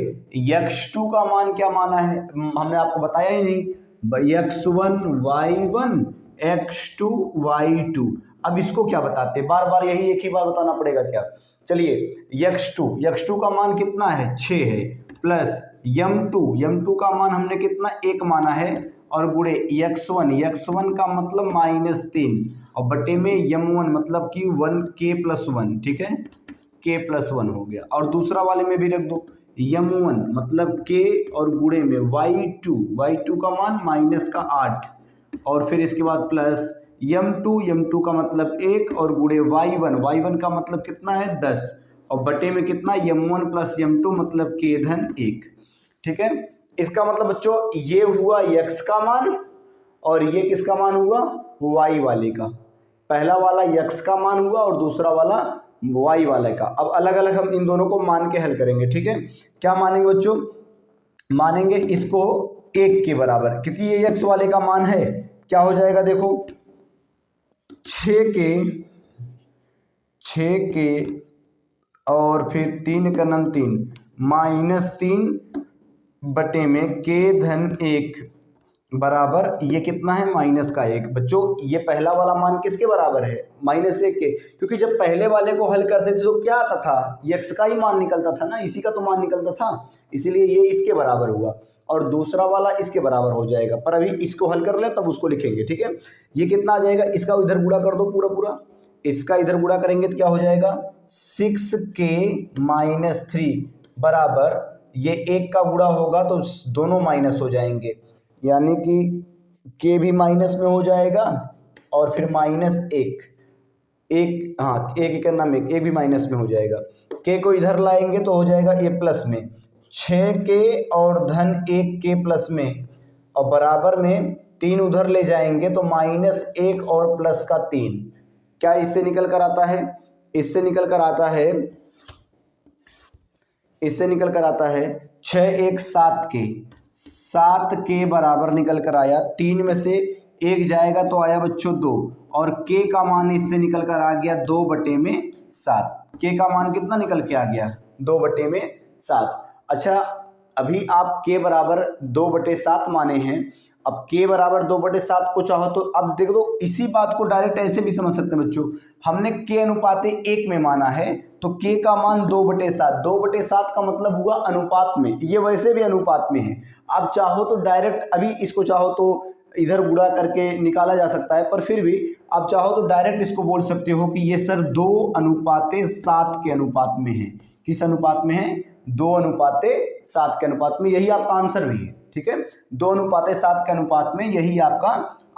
x2 का मान क्या माना है, हमने आपको बताया ही नहीं, x1 y1 x2 y2। अब इसको क्या बताते, बार बार यही एक ही बार बताना पड़ेगा क्या। चलिए x2 का मान कितना है, 6 है, प्लस m2 का मान हमने कितना, 1 माना है, और गुणे x1 का मतलब -3, और बटे में m1 मतलब कि 1k+1। ठीक है, k+1 हो गया, और दूसरा वाले में भी रख दो m1 मतलब k, और गुणे में y2 का मान -8, और फिर इसके बाद प्लस m2 का मतलब 1, और गुणे y1 का मतलब कितना है 10, और बटे में कितना m1 प्लस m2 मतलब k/1। ठीक है, इसका मतलब बच्चों ये हुआ x का मान, और ये किसका मान हुआ, y वाले का। पहला वाला x का मान हुआ और दूसरा वाला y वाले का। अब अलग अलग हम इन दोनों को मान के हल करेंगे। ठीक है, क्या मानेंगे बच्चों, मानेंगे इसको 1 के बराबर, क्योंकि ये x वाले का मान है। क्या हो जाएगा देखो, 6 के और फिर 3 का नम 3 -3 बटे में k/1 बराबर ये कितना है, -1। बच्चों ये पहला वाला मान किसके बराबर है, -1 के, क्योंकि जब पहले वाले को हल करते थे तो क्या आता था, x का ही मान निकलता था ना, इसी का तो मान निकलता था, इसीलिए ये इसके बराबर हुआ, और दूसरा वाला इसके बराबर हो जाएगा। पर अभी इसको हल कर ले तब उसको लिखेंगे। ठीक है, ये कितना आ जाएगा, इसका इधर गुणा कर दो पूरा, इसका इधर गुणा करेंगे तो क्या हो जाएगा, 6k-3 बराबर, ये 1 का गुणा होगा तो दोनों माइनस हो जाएंगे, यानी कि k भी माइनस में हो जाएगा, और फिर -1, हाँ 1 का नाम 1 भी माइनस में हो जाएगा। k को इधर लाएंगे तो हो जाएगा ये प्लस में, 6k और -1k प्लस में, और बराबर में 3 उधर ले जाएंगे तो -1 और प्लस का 3। क्या इससे निकल कर आता है, इससे निकल कर आता है 6 1 7k बराबर निकल कर आया, 3 में से 1 जाएगा तो आया बच्चों 2, और k का मान इससे निकल कर आ गया 2/7। k का मान कितना निकल के आ गया, 2/7। अच्छा, अभी आप k बराबर 2/7 माने हैं। अब k बराबर 2/7 को चाहो तो अब देख दो, इसी बात को डायरेक्ट ऐसे भी समझ सकते हैं बच्चों, हमने k अनुपात 1 में माना है तो k का मान 2/7 का मतलब हुआ अनुपात में, ये वैसे भी अनुपात में है। आप चाहो तो डायरेक्ट अभी इसको चाहो तो इधर गुणा करके निकाला जा सकता है, पर फिर भी आप चाहो तो डायरेक्ट इसको बोल सकते हो कि ये सर 2:7 के अनुपात में है। किस अनुपात में है, 2:7 के अनुपात में, यही आपका आंसर भी है। ठीक है, 2:7 के अनुपात में यही आपका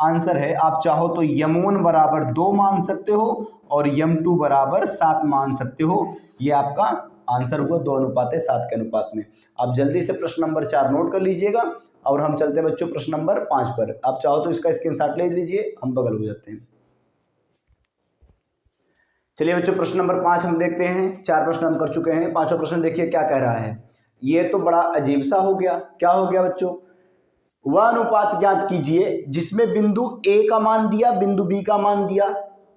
आंसर है। आप चाहो तो m1 बराबर 2 मान सकते हो और m2 बराबर 7 मान सकते हो, ये आपका आंसर हुआ 2:7 के अनुपात में। आप जल्दी से प्रश्न नंबर 4 नोट कर लीजिएगा, और हम चलते हैं बच्चों प्रश्न नंबर 5 पर। आप चाहो तो इसका स्क्रीनशॉट ले लीजिए, हम बगल हो जाते हैं। चलिए बच्चों, प्रश्न नंबर 5 हम देखते हैं। 4 प्रश्न हम कर चुके हैं, 5वां प्रश्न देखिए क्या कह रहा है। ये तो बड़ा अजीब सा हो गया। क्या हो गया बच्चों, वह अनुपात ज्ञात कीजिए जिसमें बिंदु A का मान दिया, बिंदु B का मान दिया,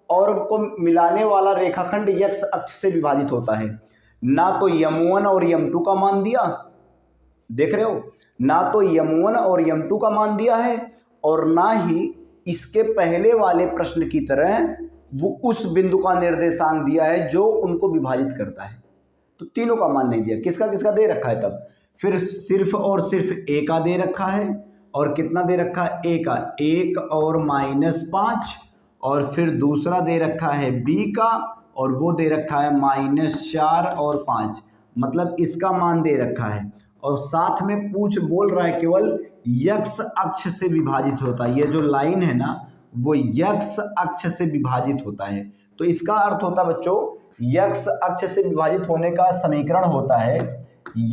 और उनको मिलाने वाला रेखाखंड x अक्ष से विभाजित होता है। ना तो m1 और m2 का मान दिया, देख रहे हो, ना तो m1 और m2 का मान दिया है, और ना ही इसके पहले वाले प्रश्न की तरह वो उस बिंदु का निर्देशांक दिया है जो उनको विभाजित करता है। तो तीनों का मान नहीं दिया, किसका किसका दे रखा है। तब फिर सिर्फ और सिर्फ a का दे रखा है, और कितना दे रखा है, a का 1 और -5, और फिर दूसरा दे रखा है b का, और वो दे रखा है -4 और 5, मतलब इसका मान दे रखा है। और साथ में पूछ बोल रहा है केवल x अक्ष से विभाजित होता है। ये जो लाइन है ना वो x अक्ष से विभाजित होता है। तो इसका अर्थ होता है बच्चों x अक्ष से विभाजित होने का समीकरण होता है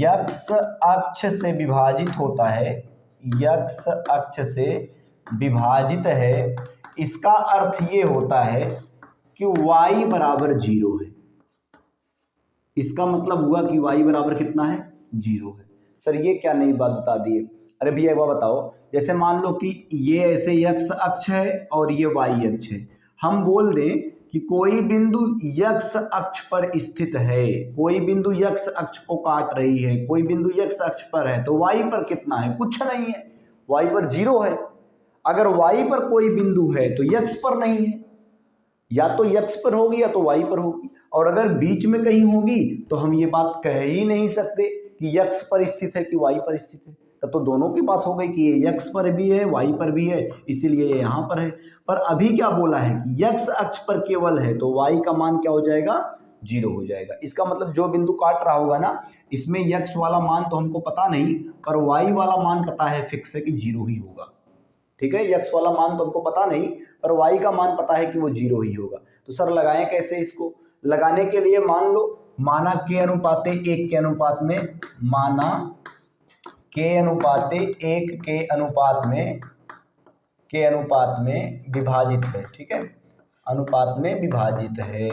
x अक्ष से विभाजित होता है, x अक्ष से विभाजित है। इसका अर्थ ये होता है कि y बराबर 0 है। इसका मतलब हुआ कि y बराबर कितना है 0 है। सर ये क्या नई बात बता दिए। अरे भैया एक बार बताओ, जैसे मान लो कि ये ऐसे x अक्ष है और ये y अक्ष है, हम बोल दें कि कोई बिंदु x अक्ष पर स्थित है, कोई बिंदु x अक्ष को काट रही है, कोई बिंदु x अक्ष पर है, तो y पर कितना है, कुछ नहीं है, y पर 0 है। अगर y पर कोई बिंदु है तो x पर नहीं है, या तो x पर होगी या तो y पर होगी। और अगर बीच में कहीं होगी तो हम ये बात कह ही नहीं सकते कि x पर स्थित है कि y पर स्थित है, तब तो दोनों की बात हो गई कि ये x पर भी है y पर भी है, इसीलिए ये यहाँ पर है। पर अभी क्या बोला है कि x अक्ष पर केवल है, तो y का मान क्या हो जाएगा 0 हो जाएगा। इसका मतलब जो बिंदु काट रहा होगा ना, इसमें x वाला मान तो हमको पता नहीं, पर y वाला मान पता है फिक्स है कि 0 ही होगा। ठीक है, x वाला मान तो हमको पता नहीं, पर y का मान पता है कि वो 0 ही होगा। तो सर लगाएं कैसे इसको? लगाने के लिए मान लो माना k अनुपाते 1 के अनुपात में, माना k अनुपाते 1 के अनुपात में विभाजित है। ठीक है, अनुपात में विभाजित है,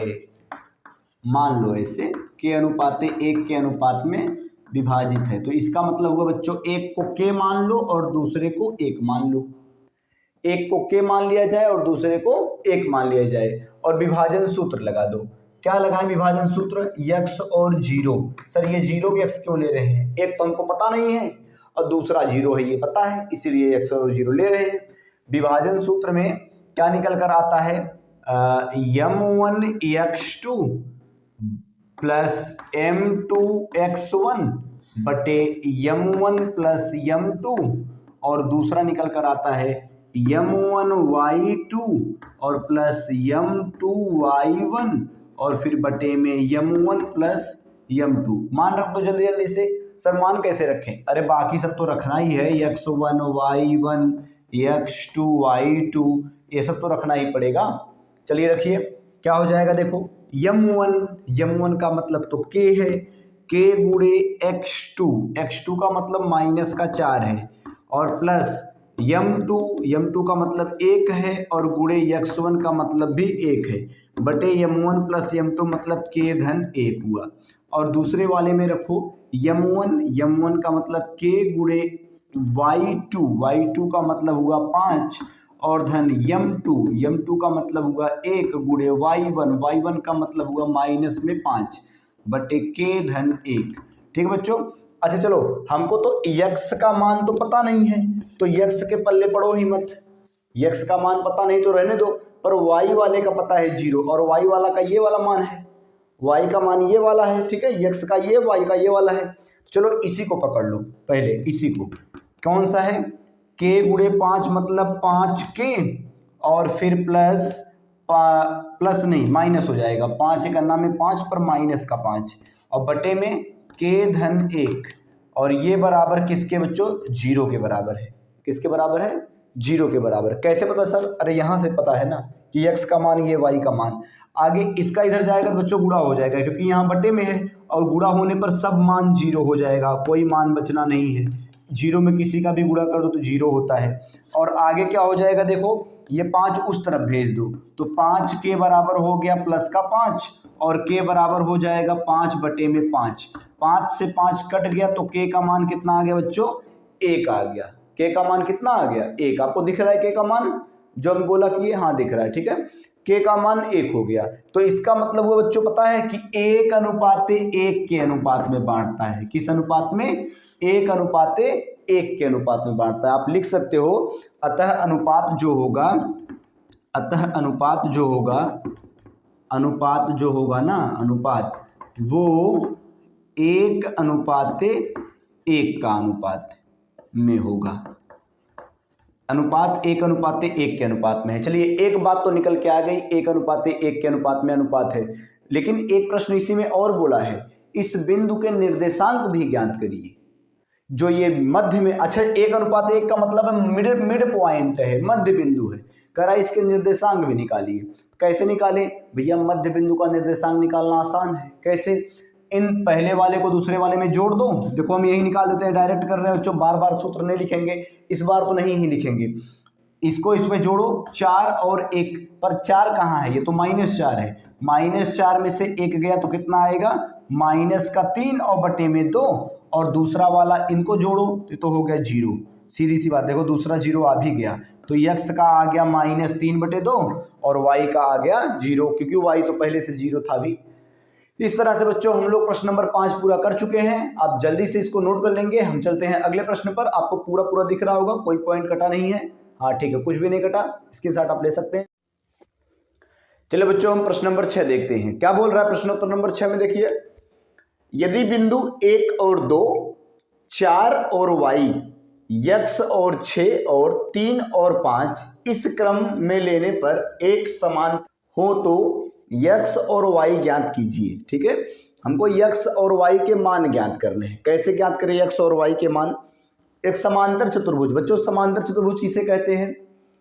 मान लो ऐसे k अनुपाते 1 के अनुपात में विभाजित है। तो इसका मतलब होगा बच्चों एक को k मान लो और दूसरे को 1 मान लो, एक को k मान लिया जाए और दूसरे को 1 मान लिया जाए, और विभाजन सूत्र लगा दो। क्या लगाएं विभाजन सूत्र? x और 0। सर ये 0 के x क्यों ले रहे हैं? एक तो हमको पता नहीं है और दूसरा 0 है ये पता है, इसीलिए x और 0 ले रहे हैं। विभाजन सूत्र में क्या निकल कर आता है? m1x2 प्लस m2x1 बटे m1 प्लस m2, और दूसरा निकल कर आता है m1y2 और प्लस m2y1 और फिर बटे में m1 प्लस m2। मान रख दो जल्दी जल्दी से। सर मान कैसे रखें? अरे बाकी सब तो रखना ही है, x1 y1 x2 y2 ये सब तो रखना ही पड़ेगा। चलिए रखिए क्या हो जाएगा, देखो m1 का मतलब तो k है, k गुणे x2 का मतलब -4 है, और प्लस m2 का मतलब 1 है, और गुणे x1 का मतलब भी 1 है, बटे m1 प्लस m2 मतलब k धन 1 हुआ। और दूसरे वाले में रखो m1 का मतलब k गुणे y2 का मतलब हुआ 5, और धन m2 का मतलब हुआ 1 गुणे y1 का मतलब हुआ -5 बटे k धन 1। ठीक बच्चों, अच्छा चलो, हमको तो x का मान तो पता नहीं है, तो x के पल्ले पड़ो ही मत, x का मान पता नहीं तो रहने दो, पर y वाले का पता है 0, और y वाला का ये वाला मान है, y का मान ये वाला है। ठीक है, x का ये, y का ये वाला है। चलो इसी को पकड़ लो पहले, इसी को, कौन सा है? k गुणे 5 मतलब 5k, और फिर प्लस नहीं माइनस हो जाएगा, 5 एक अन्ना में 5 पर माइनस का 5, और बटे में k धन 1, और ये बराबर किसके बच्चों? 0 के बराबर है। किसके बराबर है? 0 के बराबर। कैसे पता सर? अरे यहाँ से पता है ना कि x का मान ये y का मान, आगे इसका इधर जाएगा तो बच्चों गुणा हो जाएगा, क्योंकि यहाँ बटे में है, और गुणा होने पर सब मान 0 हो जाएगा, कोई मान बचना नहीं है। 0 में किसी का भी गुणा कर दो तो 0 होता है। और आगे क्या हो जाएगा, देखो ये 5 उस तरफ भेज दो, तो 5 के बराबर हो गया प्लस का 5, और k बराबर हो जाएगा 5 बटे में 5। 5 से 5 कट गया तो k का मान कितना आ गया बच्चों? 1 आ गया। k का मान कितना आ गया? 1। आपको दिख रहा है k का मान जो हम गोला किए? हाँ दिख रहा है। ठीक है, k का मान 1 हो गया। तो इसका मतलब वो बच्चों पता है कि 1 अनुपाते 1 के अनुपात में बांटता है। किस अनुपात में? 1 अनुपाते 1 के अनुपात में बांटता है। आप लिख सकते हो अतः अनुपात जो होगा ना, अनुपात वो 1 अनुपाते 1 का अनुपात में होगा। अनुपात 1 अनुपाते 1 के अनुपात में है। चलिए एक बात तो निकल के आ गई, 1 अनुपाते 1 के अनुपात में अनुपात है। लेकिन एक प्रश्न इसी में और बोला है, इस बिंदु के निर्देशांक भी ज्ञात करिए। जो ये मध्य में, अच्छा 1:1 का मतलब है मिड पॉइंट है, मध्य बिंदु है। कह रहा है इसके निर्देशांक भी निकालिए। कैसे निकालें भैया? मध्य बिंदु का निर्देशांक निकालना आसान है। कैसे? इन पहले वाले को दूसरे वाले में जोड़ दो। देखो हम यही निकाल देते हैं, डायरेक्ट कर रहे हैं बच्चों, बार बार सूत्र नहीं लिखेंगे, इस बार तो नहीं ही लिखेंगे। इसको इसमें जोड़ो, 4 और 1, पर 4 कहाँ है? ये तो -4 है। -4 में से 1 गया तो कितना आएगा? -3 और बटे में 2, और दूसरा वाला इनको जोड़ो तो हो गया 0। सीधी सी बात, देखो दूसरा 0 आ भी गया, तो x का आ गया -3/2 और y का आ गया 0, क्योंकि y तो पहले से 0 था भी। इस तरह से बच्चों हम लोग प्रश्न नंबर 5 पूरा कर चुके हैं। आप जल्दी से इसको नोट कर लेंगे। हम चलते हैं अगले प्रश्न पर। आपको पूरा दिख रहा होगा, कोई पॉइंट कटा नहीं है। हाँ ठीक है, कुछ भी नहीं कटा, स्क्रीनशॉट आप ले सकते हैं। चलिए बच्चों हम प्रश्न नंबर 6 देखते हैं, क्या बोल रहा है प्रश्नोत्तर नंबर 6 में। देखिए, यदि बिंदु 1 और 2, 4 और y, x और 6 और 3 और 5 इस क्रम में लेने पर एक समान हो तो x और y ज्ञात कीजिए। ठीक है, हमको x और y के मान ज्ञात करने हैं। कैसे ज्ञात करें x और y के मान? एक समांतर चतुर्भुज, बच्चों समांतर चतुर्भुज किसे कहते हैं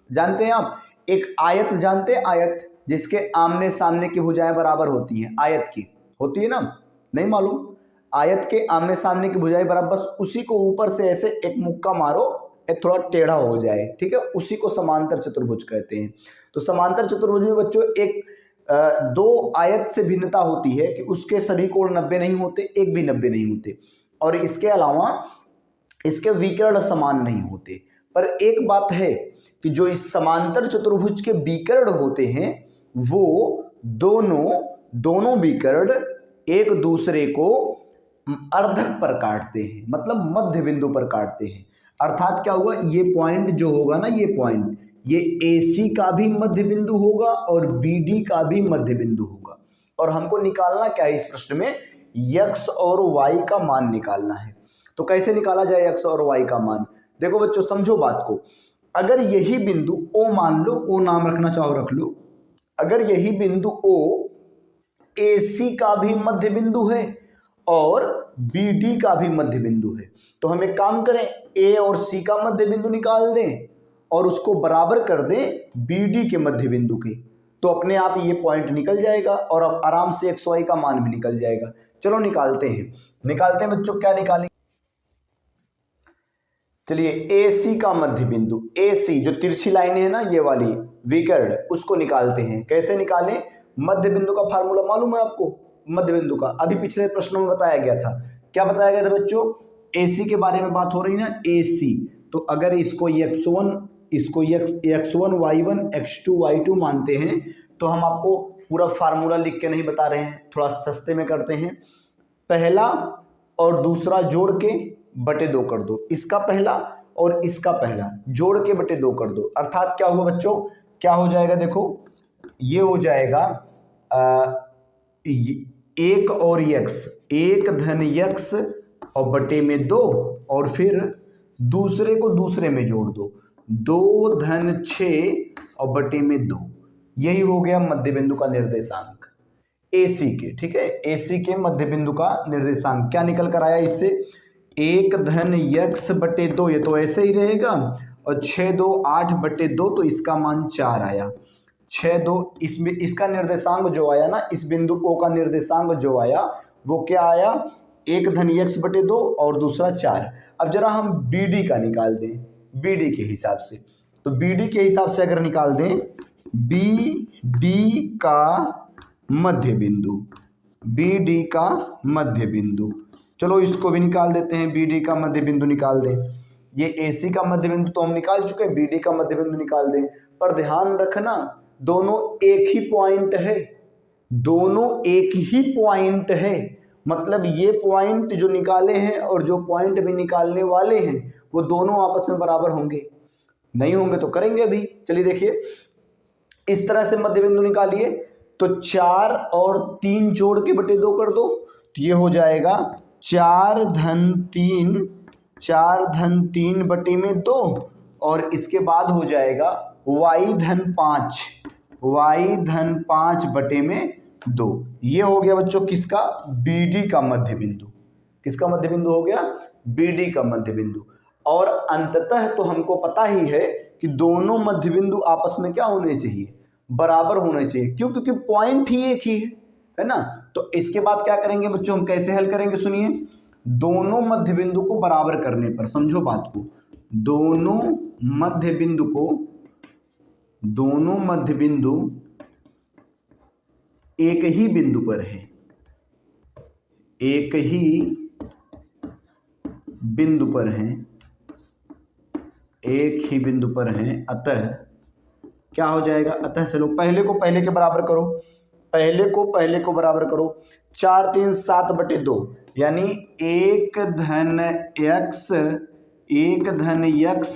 जानते हैं आप? एक आयत जानते हैं, आयत जिसके आमने सामने की भुजाएं बराबर होती हैं, आयत की होती है ना? नहीं मालूम? आयत के आमने सामने की भुजाएं बराबर, बस उसी को ऊपर से ऐसे एक मुक्का मारो, एक थोड़ा टेढ़ा हो जाए, ठीक है, उसी को समांतर चतुर्भुज कहते हैं। तो समांतर चतुर्भुज में बच्चों एक दो आयत से भिन्नता होती है कि उसके सभी कोण 90 नहीं होते, एक भी 90 नहीं होते, और इसके अलावा इसके विकर्ण समान नहीं होते। पर एक बात है कि जो इस समांतर चतुर्भुज के विकर्ण होते हैं वो दोनों विकर्ण एक दूसरे को अर्धक पर काटते हैं, मतलब मध्य बिंदु पर काटते हैं। अर्थात क्या हुआ, ये पॉइंट जो होगा ना, ये पॉइंट, ये AC का भी मध्य बिंदु होगा और BD का भी मध्य बिंदु होगा। और हमको निकालना क्या है इस प्रश्न में? x और y का मान निकालना है। तो कैसे निकाला जाए x और y का मान? देखो बच्चों समझो बात को, अगर यही बिंदु O मान लो, O नाम रखना चाहो रख लो, अगर यही बिंदु O AC का भी मध्य बिंदु है और BD का भी मध्य बिंदु है, तो हम एक काम करें, A और C का मध्य बिंदु निकाल दें और उसको बराबर कर दें BD के मध्य बिंदु के, तो अपने आप ये पॉइंट निकल जाएगा और अब आराम से x y का मान भी निकल जाएगा। चलो निकालते हैं बच्चों, क्या निकालेंगे? चलिए AC का मध्य बिंदु, AC जो तिरछी लाइन है ना ये वाली विकर्ण, उसको निकालते हैं। कैसे निकालें? मध्य बिंदु का फार्मूला मालूम है आपको? मध्य बिंदु का अभी पिछले प्रश्नों में बताया गया था। क्या बताया गया था बच्चों? AC के बारे में बात हो रही ना, AC। तो अगर इसको x1 y1 x2 y2 मानते हैं तो हम आपको पूरा फार्मूला लिख के नहीं बता रहे हैं, थोड़ा सस्ते में करते हैं। पहला और दूसरा जोड़ के बटे 2 कर दो, इसका पहला और इसका पहला जोड़ के बटे 2 कर दो। अर्थात क्या हुआ बच्चों, क्या हो जाएगा? देखो ये हो जाएगा 1 और x, 1 धन x और बटे में 2, और फिर दूसरे को दूसरे में जोड़ दो, 2 धन 6 और बटे में 2। यही हो गया मध्य बिंदु का निर्देशांक AC के। ठीक है, AC के मध्य बिंदु का निर्देशांक क्या निकल कर आया इससे? 1 धन x बटे 2, ये तो ऐसे ही रहेगा, और 6 2 8 बटे 2, तो इसका मान 4 आया। 6 2, इसमें इसका निर्देशांक जो आया ना, इस बिंदु O का निर्देशांक जो आया वो क्या आया? 1 धन x बटे 2 और दूसरा 4। अब जरा हम BD का निकाल दें, BD के हिसाब से, तो BD के हिसाब से अगर निकाल दें, BD का मध्य बिंदु, BD का मध्य बिंदु, चलो इसको भी निकाल देते हैं, BD का मध्य बिंदु निकाल दें। ये AC का मध्य बिंदु तो हम निकाल चुके हैं, BD का मध्य बिंदु निकाल दें। पर ध्यान रखना दोनों एक ही पॉइंट है, दोनों एक ही पॉइंट है, मतलब ये पॉइंट जो निकाले हैं और जो पॉइंट भी निकालने वाले हैं वो दोनों आपस में बराबर होंगे। नहीं होंगे तो करेंगे अभी। चलिए देखिए, इस तरह से मध्य बिंदु निकालिए, तो 4 और 3 जोड़ के बटे 2 कर दो, तो ये हो जाएगा 4 धन 3 बटे में 2, और इसके बाद हो जाएगा y धन 5 बटे में 2। ये हो गया बच्चों किसका? BD का मध्य बिंदु। किसका मध्य बिंदु हो गया? BD का मध्य बिंदु। और अंततः तो हमको पता ही है कि दोनों मध्य बिंदु आपस में क्या होने चाहिए, बराबर होने चाहिए। क्यों? क्योंकि पॉइंट ही एक ही है ना। तो इसके बाद क्या करेंगे बच्चों, हम कैसे हल करेंगे, सुनिए। दोनों मध्य बिंदु को बराबर करने पर, समझो बात को, दोनों मध्य बिंदु एक ही बिंदु पर है, एक ही बिंदु पर हैं, एक ही बिंदु पर हैं। अतः क्या हो जाएगा, अतः चलो पहले को पहले के बराबर करो, पहले को पहले को बराबर करो। 4 3 7 बटे 2 यानी 1 धन x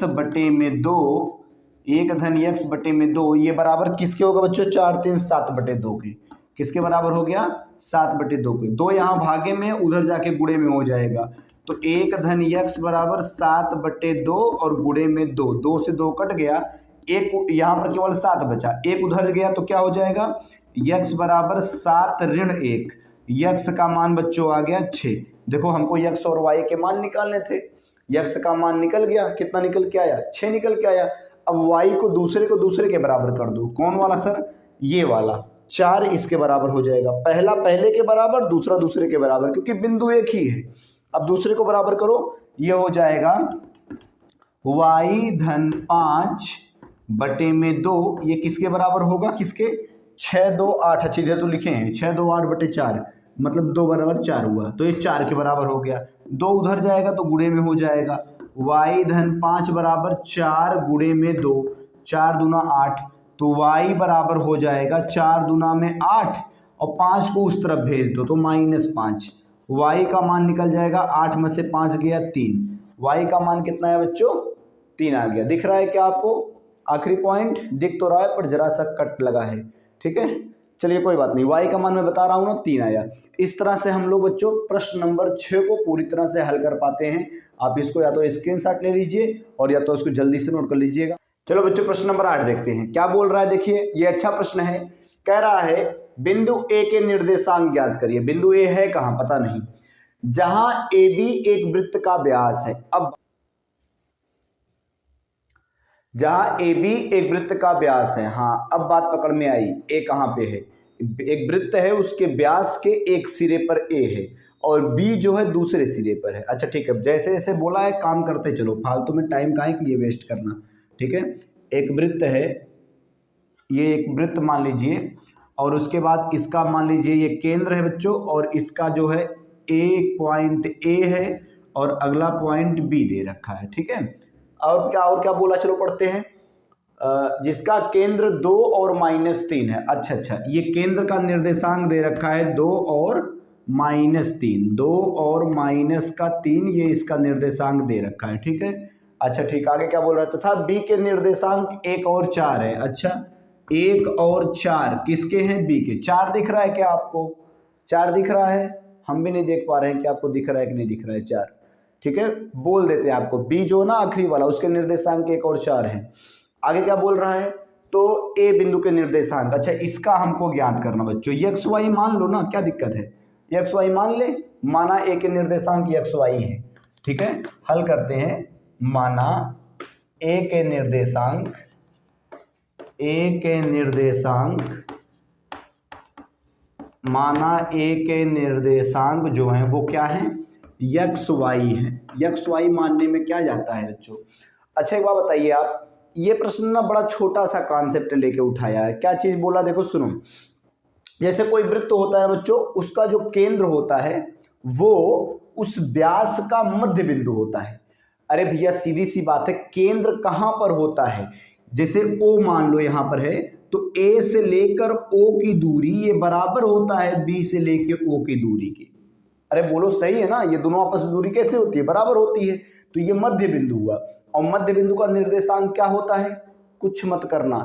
बटे में 2, 1 धन x बटे में 2, ये बराबर किसके होगा बच्चों, 4 3 7 बटे 2 के। किसके बराबर हो गया, 7 बटे 2 के। 2 यहाँ भागे में, उधर जाके गुणे में हो जाएगा। तो 1 धन x बराबर 7 बटे 2 और गुणे में 2, 2 से 2 कट गया, एक यहाँ पर केवल 7 बचा, एक उधर गया तो क्या हो जाएगा, x बराबर 7 ऋण 1, x का मान बच्चों आ गया 6। देखो हमको x और y के मान निकालने थे, x का मान निकल गया, कितना निकल के आया, 6 निकल के आया। अब y को दूसरे के बराबर कर दो। कौन वाला सर, ये वाला, 4 इसके बराबर हो जाएगा। पहला पहले के बराबर, दूसरा दूसरे के बराबर, क्योंकि बिंदु एक ही है। अब दूसरे को बराबर करो, ये हो जाएगा y धन 5 बटे में 2, ये किसके बराबर होगा, किसके, 6 2 8, अच्छी इधर तो लिखे हैं 6 2 8 बटे 4, मतलब 2 बराबर 4 हुआ, तो ये 4 के बराबर हो गया। 2 उधर जाएगा तो गुणे में हो जाएगा, y धन 5 बराबर 4 गुणे में 2, 4 दूना 8, तो y बराबर हो जाएगा 4 दूना में 8 और 5 को उस तरफ भेज दो तो -5, y का मान निकल जाएगा, 8 में से 5 गया 3, y का मान कितना है बच्चों, 3 आ गया। दिख रहा है क्या आपको, आखिरी पॉइंट दिख तो रहा है पर जरा सा कट लगा है, ठीक है, चलिए कोई बात नहीं, y का मान मैं बता रहा हूँ ना 3 आया। इस तरह से हम लोग बच्चों प्रश्न नंबर 6 को पूरी तरह से हल कर पाते हैं। आप इसको या तो स्क्रीनशॉट ले लीजिए और या तो इसको जल्दी से नोट कर लीजिएगा। चलो बच्चों प्रश्न नंबर 8 देखते हैं क्या बोल रहा है। देखिए ये अच्छा प्रश्न है, कह रहा है बिंदु ए के निर्देशांक ज्ञात करिए। बिंदु ए है कहाँ, पता नहीं, जहां ए बी एक वृत्त का व्यास है। अब जहां ए बी एक वृत्त का व्यास है, हाँ अब बात पकड़ में आई, ए कहाँ पे है, एक वृत्त है, उसके व्यास के एक सिरे पर ए है और बी जो है दूसरे सिरे पर है। अच्छा ठीक है, जैसे जैसे बोला है काम करते चलो, फालतू में टाइम काहे के लिए वेस्ट करना, ठीक है। एक वृत्त है, ये एक वृत्त मान लीजिए, और उसके बाद इसका मान लीजिए ये केंद्र है बच्चों, और इसका जो है एक पॉइंट ए है और अगला पॉइंट बी दे रखा है, ठीक है। और क्या बोला, चलो पढ़ते हैं। जिसका केंद्र 2 और -3 है। अच्छा, ये केंद्र का निर्देशांक दे रखा है 2 और -3, 2 और -3, ये इसका निर्देशांक दे रखा है, ठीक है। अच्छा ठीक, आगे क्या बोल रहा है, तथा बी के निर्देशांक 1 और 4 है। अच्छा 1 और 4 किसके हैं, बी के। 4 दिख रहा है क्या आपको, 4 दिख रहा है, हम भी नहीं देख पा रहे हैं कि आपको दिख रहा है कि नहीं दिख रहा है 4, ठीक है, बोल देते हैं आपको। बी जो ना आखिरी वाला, उसके निर्देशांक 1 और 4 है। आगे क्या बोल रहा है, तो ए बिंदु के निर्देशांक, अच्छा इसका हमको ज्ञात करना बच्चों। एक्स वाई मान लो ना, क्या दिक्कत है, एक्स वाई मान ले, माना ए के निर्देशांक एक्स वाई है, ठीक है। हल करते हैं, माना ए के निर्देशांक माना ए के निर्देशांक जो हैं वो क्या है, एक्स वाई है। एक्स वाई मानने में क्या जाता है बच्चों। अच्छा एक बात बताइए आप, ये प्रश्न ना बड़ा छोटा सा कॉन्सेप्ट लेके उठाया है। क्या चीज बोला, देखो सुनो, जैसे कोई वृत्त होता है बच्चों, उसका जो केंद्र होता है वो उस व्यास का मध्य बिंदु होता है। अरे भैया सीधी सी बात है, केंद्र कहाँ पर होता है, जैसे O मान लो यहाँ पर है, तो A से लेकर O की दूरी ये बराबर होता है B से लेकर O की दूरी की। अरे बोलो सही है ना, ये दोनों आपस में दूरी कैसे होती है, बराबर होती है। तो ये मध्य बिंदु हुआ, और मध्य बिंदु का निर्देशांक क्या होता है, कुछ मत करना,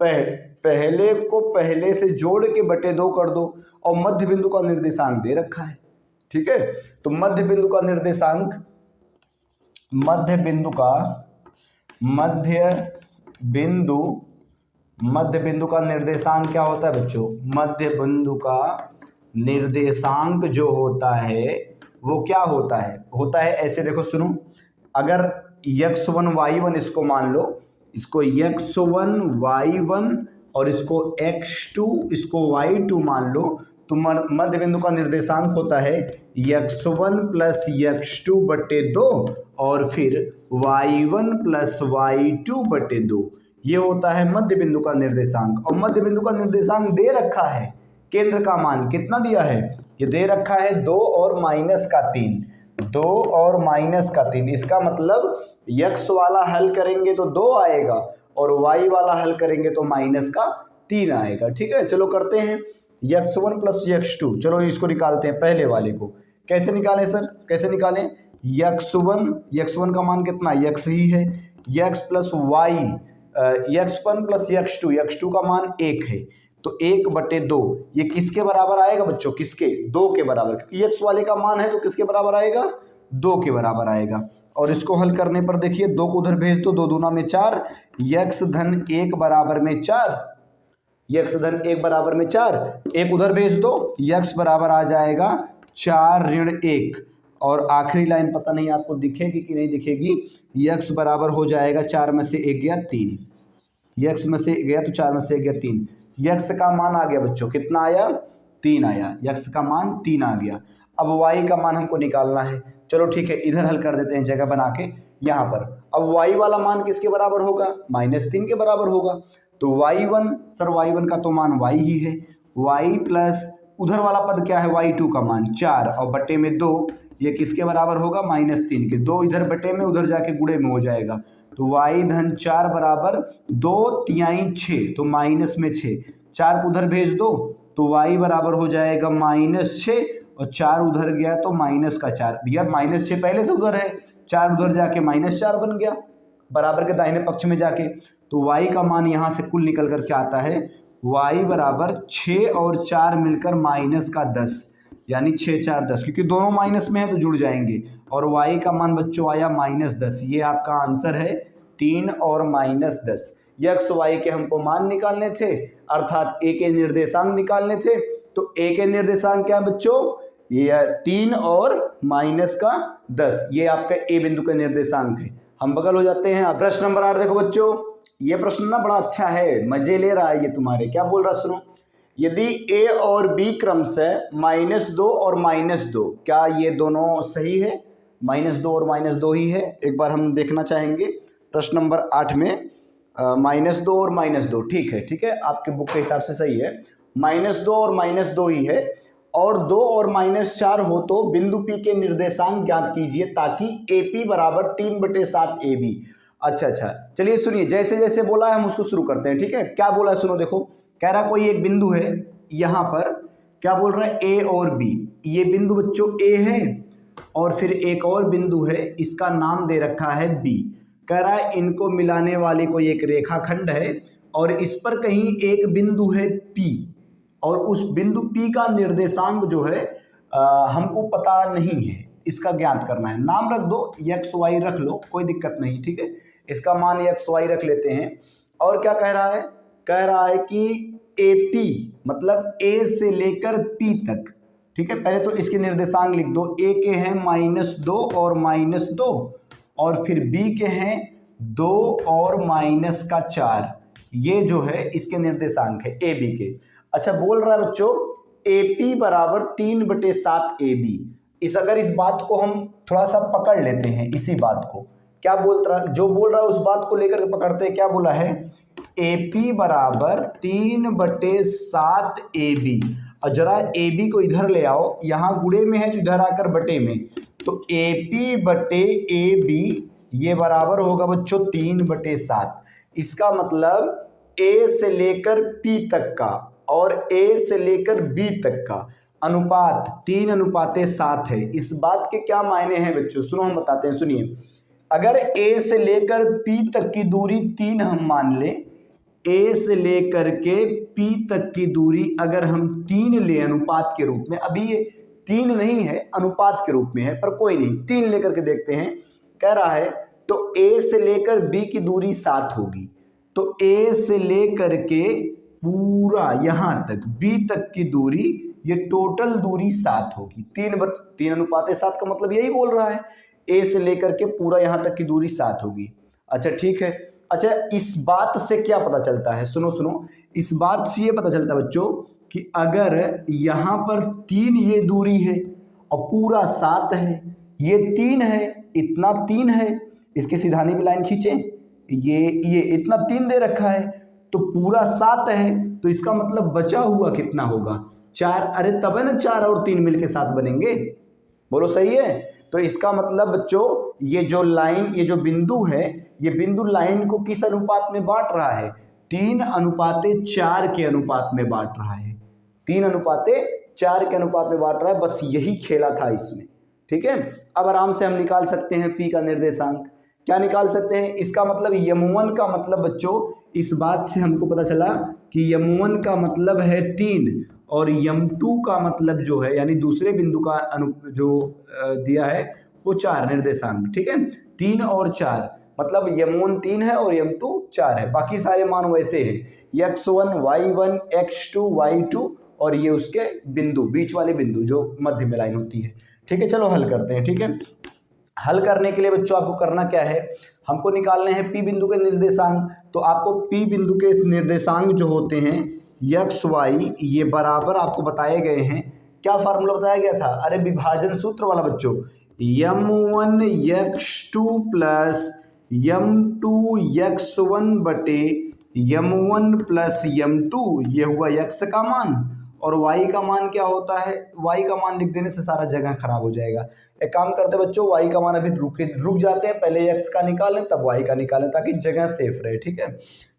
पहले को पहले से जोड़ के बटे 2 कर दो, और मध्य बिंदु का निर्देशांक दे रखा है, ठीक है। तो मध्य बिंदु का निर्देशांक, मध्य बिंदु का निर्देशांक क्या होता है बच्चों, मध्य बिंदु का निर्देशांक जो होता है वो क्या होता है ऐसे, देखो सुनो, अगर x1 y1 इसको मान लो, इसको x1 y1 और इसको x2 इसको y2 मान लो, तो मध्य बिंदु का निर्देशांक होता है x1 प्लस x2 बटे 2 और फिर y1 प्लस y2 बटे 2। ये होता है मध्य बिंदु का निर्देशांक। और मध्य बिंदु का निर्देशांक दे रखा है, केंद्र का मान कितना दिया है, ये दे रखा है 2 और माइनस का 3, 2 और माइनस का 3। इसका मतलब x वाला हल करेंगे तो 2 आएगा और y वाला हल करेंगे तो माइनस का 3 आएगा। ठीक है, चलो करते हैं x1 प्लस x2। चलो इसको निकालते हैं, पहले वाले को कैसे निकालें सर, कैसे निकालें? x1 का मान कितना, x ही है, x plus y, x1 plus x2 का मान 1 है, तो 1 बटे 2 ये किसके बराबर आएगा बच्चों, किसके, 2 के बराबर, क्योंकि x वाले का मान है तो किसके बराबर आएगा, 2 के बराबर आएगा। और इसको हल करने पर देखिए 2 को उधर भेज दो, 2 दूना में 4, x धन 1 बराबर में 4, x धन 1 बराबर में 4, 1 उधर भेज दो, x बराबर आ जाएगा 4 ऋण 1। और आखिरी लाइन पता नहीं आपको दिखेगी कि नहीं दिखेगी, x बराबर हो जाएगा 4 में से 1 गया 3, x में से गया तो 4 में से 1 गया 3, x का मान आ गया बच्चों, कितना आया, 3 आया, x का मान 3 आ गया। अब y का मान हमको निकालना है, चलो ठीक है इधर हल कर देते हैं जगह बना के यहाँ पर। अब y वाला मान किसके बराबर होगा, -3 के बराबर होगा, तो y1, सर y1 का तो मान y ही है, y प्लस उधर वाला पद क्या है, y2 का मान 4 और बटे में 2, ये किसके बराबर होगा, -3 के, 2 इधर बटे में उधर जाके गुणे में हो जाएगा, तो y धन 4 बराबर 2 तिहाई 6, तो माइनस में 6, 4 को उधर भेज दो तो y बराबर हो जाएगा -6 और 4 उधर गया तो -4, भैया -6 पहले से उधर है, 4 उधर जाके -4 बन गया बराबर के दाहिने पक्ष में जाके, तो y का मान यहाँ से कुल निकल कर क्या आता है, y बराबर 6 और 4 मिलकर -10, यानी 6 4 10, क्योंकि दोनों माइनस में है तो जुड़ जाएंगे, और y का मान बच्चों आया -10। ये आपका आंसर है 3 और -10। x y के हमको मान निकालने थे, अर्थात a के निर्देशांक निकालने थे, तो a के निर्देशांक क्या बच्चों, ये 3 और -10, ये आपका a बिंदु का निर्देशांक है। हम बगल हो जाते हैं। प्रश्न नंबर 8 देखो बच्चों, ये प्रश्न ना बड़ा अच्छा है, मजे ले रहा है ये तुम्हारे, क्या बोल रहा सुनो, यदि a और b क्रमशः -2 और -2, क्या ये दोनों सही है, -2 और -2 ही है, एक बार हम देखना चाहेंगे। प्रश्न नंबर 8 में -2 और -2, ठीक है आपके बुक के हिसाब से सही है, -2 और -2 ही है, और 2 और -4 हो तो बिंदु P के निर्देशांक ज्ञात कीजिए ताकि AP बराबर 3/7 AB। अच्छा, चलिए सुनिए, जैसे जैसे बोला है हम उसको शुरू करते हैं, ठीक है। क्या बोला है सुनो, देखो कह रहा कोई एक बिंदु है, यहाँ पर क्या बोल रहा है, A और B, ये बिंदु बच्चों A है और फिर एक और बिंदु है, इसका नाम दे रखा है B। कह रहा है इनको मिलाने वाली कोई एक रेखाखंड है और इस पर कहीं एक बिंदु है P, और उस बिंदु P का निर्देशांक जो है हमको पता नहीं है, इसका ज्ञात करना है। नाम रख दो, x y रख लो, कोई दिक्कत नहीं, ठीक है, इसका मान x y रख लेते हैं। और क्या कह रहा है, कह रहा है कि AP मतलब A से लेकर P तक, ठीक है, पहले तो इसके निर्देशांक लिख दो, A के हैं -2 और -2, और फिर B के हैं 2 और -4, ये जो है इसके निर्देशांक है AB के। अच्छा बोल रहा है बच्चों AP बराबर 3/7 AB। अगर इस बात को हम थोड़ा सा पकड़ लेते हैं, इसी बात को, क्या बोल रहा, जो बोल रहा है उस बात को लेकर के पकड़ते हैं, क्या बोला है, AP बराबर 3/7 AB। और जरा AB को इधर ले आओ, यहाँ गुणे में है तो इधर आकर बटे में, तो AP बटे AB ये बराबर होगा बच्चों 3/7। इसका मतलब A से लेकर P तक का और A से लेकर B तक का अनुपात 3:7 है। इस बात के क्या मायने हैं बच्चों, सुनो हम बताते हैं, सुनिए। अगर A से लेकर P तक की दूरी 3 हम मान लें, A से लेकर के P तक की दूरी अगर हम 3 ले अनुपात के रूप में, अभी ये 3 नहीं है, अनुपात के रूप में है, पर कोई नहीं, 3 लेकर के देखते हैं। कह रहा है तो A से लेकर B की दूरी 7 होगी, तो A से लेकर के पूरा यहाँ तक B तक की दूरी ये टोटल दूरी 7 होगी। 3:3 का मतलब यही बोल रहा है, ए से लेकर के पूरा यहाँ तक की दूरी 7 होगी। अच्छा ठीक है। अच्छा इस बात से क्या पता चलता है, सुनो सुनो, इस बात से ये पता चलता है बच्चों कि अगर यहाँ पर 3 ये दूरी है और पूरा 7 है, ये 3 है, इतना 3 है, इसके सीधानी पे लाइन खींचे, ये इतना 3 दे रखा है तो पूरा 7 है, तो इसका मतलब बचा हुआ कितना होगा, 4। अरे तब है ना 4 और 3 मिलके 7 बनेंगे, बोलो सही है। तो इसका मतलब बच्चों ये जो लाइन, ये जो बिंदु है, ये बिंदु लाइन को किस अनुपात में बांट रहा है, 3:4 के अनुपात में बांट रहा है, 3:4 के अनुपात में बांट रहा है। बस यही खेला था इसमें, ठीक है। अब आराम से हम निकाल सकते हैं पी का निर्देशांक। क्या निकाल सकते हैं, इसका मतलब m1 का मतलब बच्चों, इस बात से हमको पता चला कि m1 का मतलब है 3 और m2 का मतलब जो है, यानी दूसरे बिंदु का जो दिया है वो 4 निर्देशांक, ठीक है। 3 और 4 मतलब m1 3 है और m2 4 है, बाकी सारे मान वैसे हैं, x1 y1 x2 y2 और ये उसके बिंदु, बीच वाले बिंदु जो मध्य में लाइन होती है, ठीक है। चलो हल करते हैं, ठीक है। हल करने के लिए बच्चों आपको करना क्या है, हमको निकालने हैं पी बिंदु के निर्देशांक। तो आपको पी बिंदु के निर्देशांक जो होते हैं एक्स वाई, ये बराबर आपको बताए गए हैं। क्या फार्मूला बताया गया था, अरे विभाजन सूत्र वाला बच्चों, m1 x2 plus m2 x1 बटे m1 प्लस m2, ये हुआ x का मान, और y का मान क्या होता है, y का मान लिख देने से सारा जगह खराब हो जाएगा। एक काम करते हैं बच्चों, y का मान अभी रुक जाते हैं, पहले x का निकालें तब y का निकालें ताकि जगह सेफ रहे, ठीक है।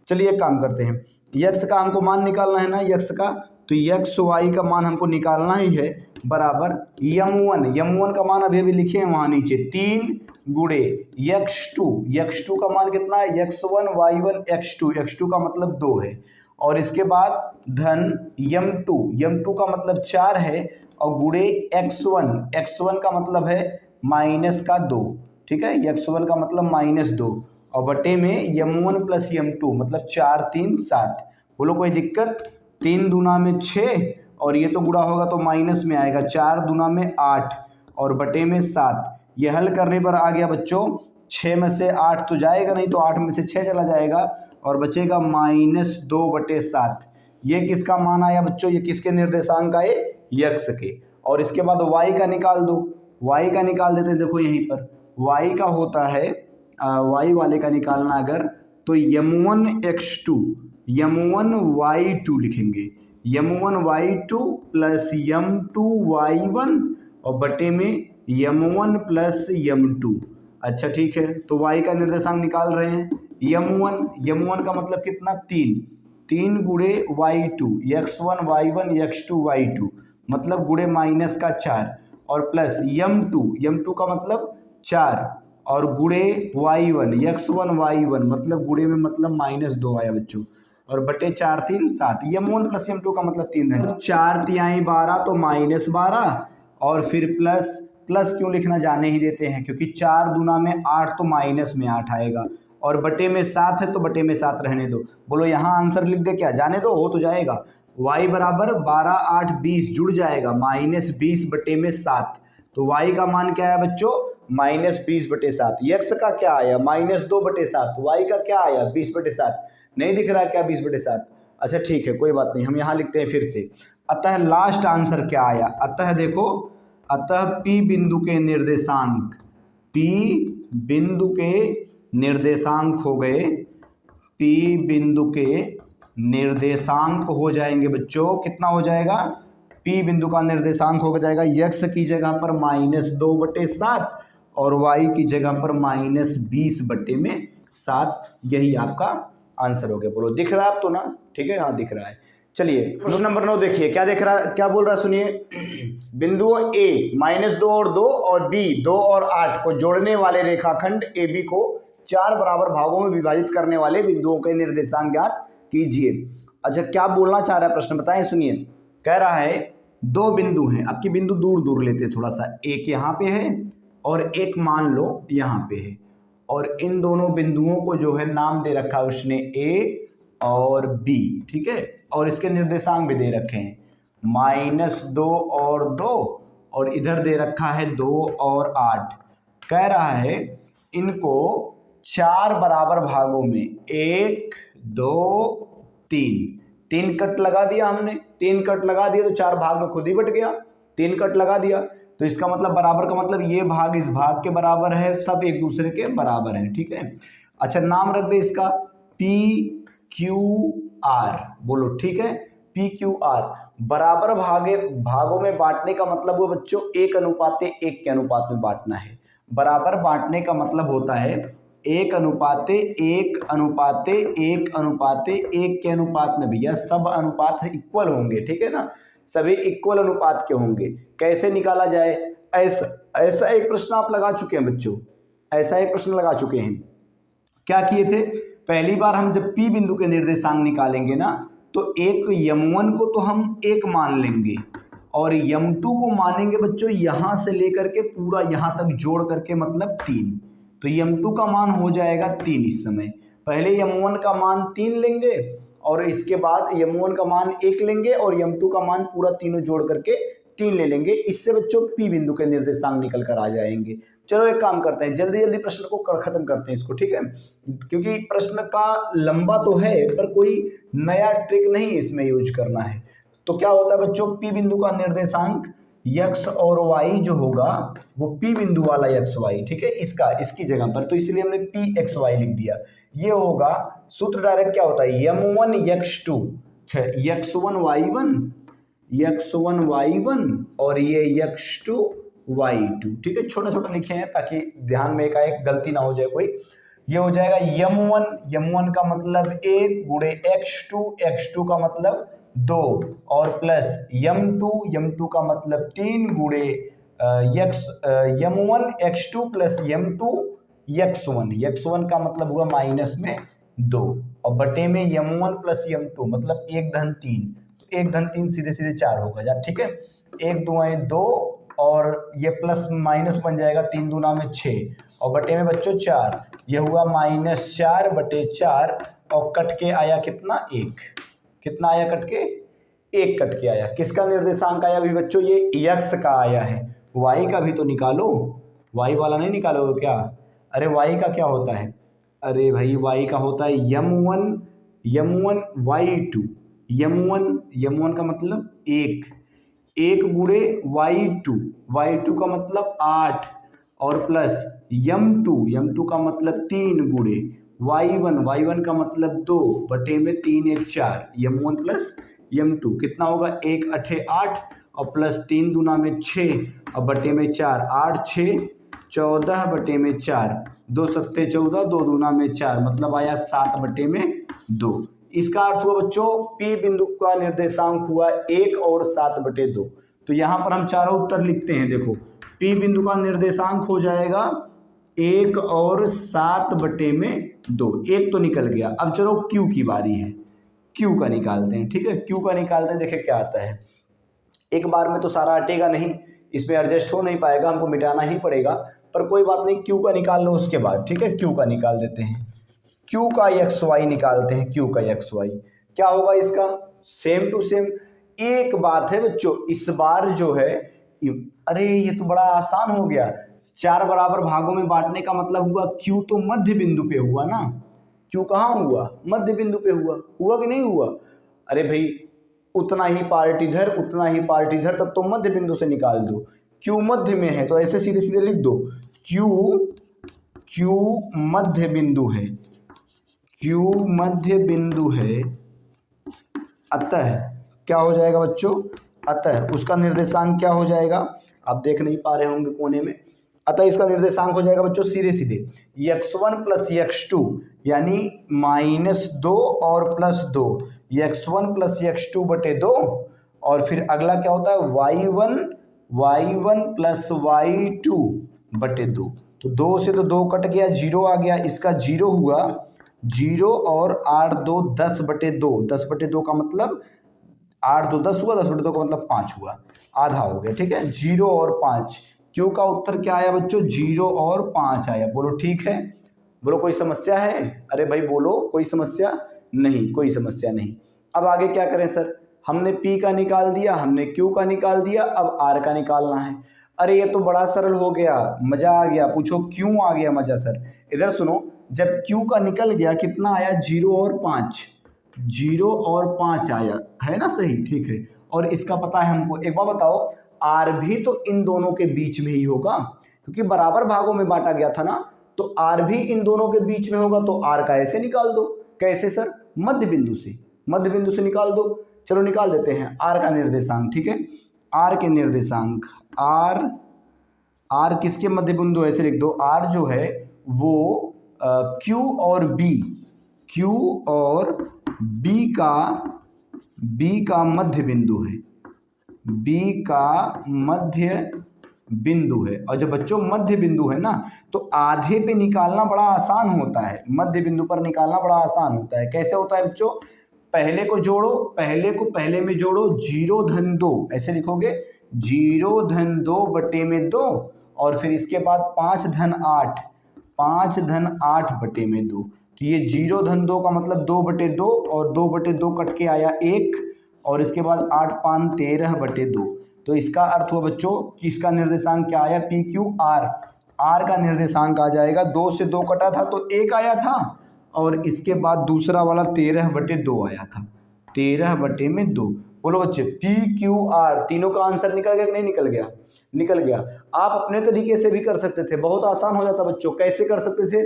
चलिए एक काम करते हैं, x का हमको मान निकालना है ना, x का, तो x y का मान हमको निकालना ही है, बराबर m1 का मान अभी लिखे हैं वहाँ नीचे, 3 गुणे x2 का मान कितना है, x1 y1 x2 का मतलब 2 है, और इसके बाद धन m2 का मतलब 4 है, और गुणे x1 का मतलब है माइनस का 2, ठीक है, x1 का मतलब -2, और बटे में m1 प्लस m2 मतलब 4 3 7। बोलो कोई दिक्कत, 3 दूना में 6 और ये तो गुणा होगा तो माइनस में आएगा, 4 दूना में 8 और बटे में 7। ये हल करने पर आ गया बच्चों 6 में से 8 तो जाएगा नहीं, तो 8 में से 6 चला जाएगा और बचेगा -2/7। ये किसका मान आया बच्चों, ये किसके निर्देशांक आए, x के। और इसके बाद y का निकाल दो, y का निकाल देते हैं, देखो यहीं पर y का होता है, y वाले का निकालना अगर, तो m1 x2 m1 y2 लिखेंगे, m1 y2 plus m2 y1 और बटे में m1 प्लस m2। अच्छा ठीक है, तो y का निर्देशांक निकाल रहे हैं, m1 का मतलब कितना, 3 गुणे y2 x1 y1 x2 y2 मतलब गुणे माइनस का 4 और प्लस m2 का मतलब 4 और गुणे y1 x1 y1 मतलब गुणे में मतलब -2 आया बच्चों, और बटे 4 3 7, m1 प्लस m2 का मतलब 3 है, 4 तिहाई 12 तो -12, और फिर प्लस क्यों लिखना, जाने ही देते हैं, क्योंकि 4 दूना में 8 तो माइनस में 8 आएगा, और बटे में 7 है तो बटे में 7 रहने दो। बोलो यहाँ आंसर लिख दे, क्या जाने दो, हो तो जाएगा। y बराबर 12 8 20 जुड़ जाएगा, -20 बटे में 7। तो y का मान क्या है बच्चों, -20/7। x का क्या आया, -2/7। y का क्या आया, 20/7। नहीं दिख रहा क्या 20/7? अच्छा ठीक है, कोई बात नहीं, हम यहाँ लिखते हैं फिर से। अतः लास्ट आंसर क्या आया, अतः देखो, अतः P बिंदु के निर्देशांक, P बिंदु के निर्देशांक हो गए, P बिंदु के निर्देशांक हो जाएंगे बच्चों, कितना हो जाएगा, P बिंदु का निर्देशांक हो जाएगा x की जगह पर -2/7 और y की जगह पर -20/7। यही आपका आंसर हो गया। बोलो दिख रहा है आप तो ना, ठीक है, हाँ दिख रहा है। चलिए प्रश्न नंबर 9 देखिए, क्या देख रहा, क्या बोल रहा है सुनिए, बिंदुओं a -2 और 2 और b 2 और 8 को जोड़ने वाले रेखाखंड AB को 4 बराबर भागों में विभाजित करने वाले बिंदुओं के निर्देशांक ज्ञात कीजिए। अच्छा क्या बोलना चाह रहा है प्रश्न बताएं, सुनिए। कह रहा है 2 बिंदु हैं, आपकी बिंदु दूर दूर लेते हैं थोड़ा सा, एक यहाँ पे है और एक मान लो यहाँ पे है, और इन दोनों बिंदुओं को जो है नाम दे रखा है उसने A और B, ठीक है, और इसके निर्देशांक भी दे रखे हैं। -2 और 2, और इधर दे रखा है 2 और 8। कह रहा है इनको 4 बराबर भागों में 1 2 3 कट लगा दिया हमने। 3 कट लगा दिया तो 4 भाग में खुद ही बट गया। 3 कट लगा दिया तो इसका मतलब बराबर का मतलब ये भाग इस भाग के बराबर है, सब एक दूसरे के बराबर है। ठीक है, अच्छा नाम रख दे इसका PQR, बोलो ठीक है। PQR बराबर भागों में बांटने का मतलब वो बच्चों 1:1 के अनुपात में बांटना है। बराबर बांटने का मतलब होता है 1:1:1:1 के अनुपात में। भैया सब अनुपात इक्वल होंगे, ठीक है ना, सभी इक्वल अनुपात के होंगे। कैसे निकाला जाए, ऐसा एक प्रश्न आप लगा चुके हैं बच्चों, ऐसा एक प्रश्न लगा चुके हैं। क्या किए थे, पहली बार हम जब P बिंदु के निर्देशांक निकालेंगे ना, तो एक M1 को तो हम 1 मान लेंगे और M2 को मानेंगे बच्चों यहां से लेकर के पूरा यहां तक जोड़ करके, मतलब 3। तो M2 का मान हो जाएगा 3 इस समय। पहले M1 का मान 3 लेंगे और इसके बाद M1 का मान 1 लेंगे और M2 का मान पूरा तीनों जोड़ करके 3 ले लेंगे। इससे बच्चों P बिंदु के निर्देशांक निकल कर आ जाएंगे। चलो एक काम करते हैं, जल्दी जल्दी प्रश्न को खत्म करते हैं इसको, ठीक है, क्योंकि प्रश्न का लंबा तो है पर कोई नया ट्रिक नहीं इसमें यूज करना है। तो क्या होता है बच्चों, P बिंदु का निर्देशांक x और y जो होगा वो P बिंदु वाला xy, ठीक है, इसकी जगह पर, तो इसलिए हमने pxy लिख दिया। ये होगा सूत्र डायरेक्ट क्या होता है, m1 x2 x1 y1 और ये x2 y2, ठीक है, छोटा छोटा लिखे हैं ताकि ध्यान में एक गलती ना हो जाए कोई। ये हो जाएगा m1 का मतलब 1 गुणे x2 का मतलब 2 और प्लस m2 का मतलब 3 गुणे m1 x2 plus m2 x1 का मतलब हुआ माइनस में 2 और बटे में m1 प्लस m2 मतलब 1 धन 3, तो 1 धन 3 सीधे सीधे 4 होगा यार, ठीक है। 1 2 2 और ये प्लस माइनस बन जाएगा 3 दूना में 6 और बटे में बच्चों 4, ये हुआ -4 बटे 4 और कट के आया कितना, 1। कितना आया कट के, 1 कट के आया। किसका निर्देशांक आया भी बच्चों, ये x का आया है। y का भी तो निकालो, y वाला नहीं निकालोगे क्या, अरे y का क्या होता है, अरे भाई y का होता है m1 y2, m1 का मतलब 1 गुणे y2 का मतलब 8 और प्लस m2 का मतलब 3 गुणे y1 का मतलब 2 बटे में 3 1 4, m1 प्लस m2 कितना होगा, 1 8 8 और प्लस 3 दूना में 6 और बटे में 4, 8 6 14 बटे में 4, 2 सत्ते 14, 2 दूना में 4 मतलब आया 7 बटे में 2। इसका अर्थ हुआ बच्चों P बिंदु का निर्देशांक हुआ 1 और 7 बटे 2। तो यहाँ पर हम चारों उत्तर लिखते हैं, देखो P बिंदु का निर्देशांक हो जाएगा 1 और 7 बटे में 2, 1 तो निकल गया। अब चलो Q की बारी है, Q का निकालते हैं, ठीक है, Q का निकालते हैं, देखिए क्या आता है। एक बार में तो सारा हटेगा नहीं, इसमें एडजस्ट हो नहीं पाएगा, हमको मिटाना ही पड़ेगा, पर कोई बात नहीं, Q का निकाल लो उसके बाद, ठीक है, Q का निकाल देते हैं। Q का xy निकालते हैं, Q का xy क्या होगा इसका, सेम टू सेम। एक बात है बच्चों, इस बार जो है, अरे ये तो बड़ा आसान हो गया, 4 बराबर भागों में बांटने का मतलब हुआ Q तो मध्य बिंदु पे हुआ ना, Q कहाँ हुआ, मध्य बिंदु पे हुआ कि नहीं हुआ, अरे भाई उतना ही पार्ट इधर उतना ही पार्ट इधर, तब तो मध्य बिंदु से निकाल दो। Q मध्य में है तो ऐसे सीधे सीधे लिख दो, Q मध्य बिंदु है, Q मध्य बिंदु है, अतः क्या हो जाएगा बच्चों, अतः उसका निर्देशांक क्या हो जाएगा, आप देख नहीं पा रहे होंगे कोने में, अतः इसका निर्देशांक हो जाएगा बच्चों सीधे सीधे x1 प्लस x2 यानी -2 और +2, x1 प्लस x2 बटे 2 और फिर अगला क्या होता है y1 प्लस y2 बटे 2। तो 2 से तो 2 कट गया, 0 आ गया, इसका 0 हुआ 0 और 8 2 10 बटे 2, 10 बटे 2 का मतलब 8 2 10 हुआ, 10 बटे 2 का मतलब 5 हुआ, आधा हो गया, ठीक है, 0 और 5। क्यों का उत्तर क्या आया बच्चों, 0 और 5 आया, बोलो ठीक है, बोलो कोई समस्या है, अरे भाई बोलो कोई समस्या नहीं, कोई समस्या नहीं। अब आगे क्या करें सर, हमने P का निकाल दिया, हमने Q का निकाल दिया, अब R का निकालना है। अरे ये तो बड़ा सरल हो गया, मजा आ गया। पूछो क्यों आ गया मजा सर? इधर सुनो, जब Q का निकल गया कितना आया? 0 और 5, 0 और 5 आया है ना, सही, ठीक है। और इसका पता है हमको। एक बार बताओ, R भी तो इन दोनों के बीच में ही होगा, क्योंकि बराबर भागों में बांटा गया था ना, तो R भी इन दोनों के बीच में होगा, तो R का ऐसे निकाल दो। कैसे सर? मध्य बिंदु से, मध्य बिंदु से निकाल दो। चलो निकाल देते हैं R का निर्देशांक, ठीक है। R के निर्देशांक, R किसके मध्य बिंदु ऐसे लिख दो, R जो है वो Q और B का मध्य बिंदु है, B का मध्य बिंदु है। और जब बच्चों मध्य बिंदु है ना, तो आधे पे निकालना बड़ा आसान होता है, मध्य बिंदु पर निकालना बड़ा आसान होता है। कैसे होता है बच्चों? पहले को जोड़ो, पहले को पहले में जोड़ो, 0 धन 2 ऐसे लिखोगे, 0 धन 2 बटे में 2, और फिर इसके बाद 5 धन 8, 5 धन 8 बटे में 2। तो ये 0 धन 2 का मतलब 2 बटे 2, और 2 बटे 2 कट के आया 1, और इसके बाद 8 5 13 बटे 2। तो इसका अर्थ हुआ बच्चों कि इसका निर्देशांक क्या आया? P Q R. आर का निर्देशांक आ जाएगा, 2 से 2 कटा था तो 1 आया था, और इसके बाद दूसरा वाला 13 बटे 2 आया था, 13 बटे में 2। बोलो बच्चे, पी क्यू आर तीनों का आंसर निकल गया कि नहीं निकल गया? निकल गया। आप अपने तरीके से भी कर सकते थे, बहुत आसान हो जाता बच्चों। कैसे कर सकते थे?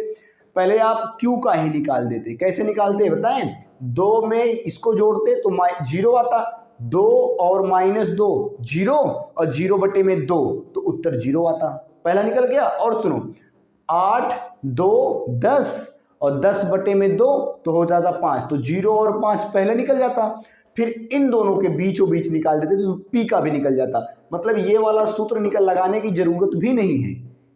पहले आप क्यू का ही निकाल देते। कैसे निकालते बताएं? 2 में इसको जोड़ते तो 0 आता, 2 और -2 0, और 0 बटे में 2 तो उत्तर 0 आता, पहला निकल गया। और सुनो, 8 2 10, और 10 बटे में 2 तो हो जाता 5, तो 0 और 5 पहले निकल जाता। फिर इन दोनों के बीचों बीच निकाल देते तो P का भी निकल जाता। मतलब ये वाला सूत्र लगाने की जरूरत भी नहीं है,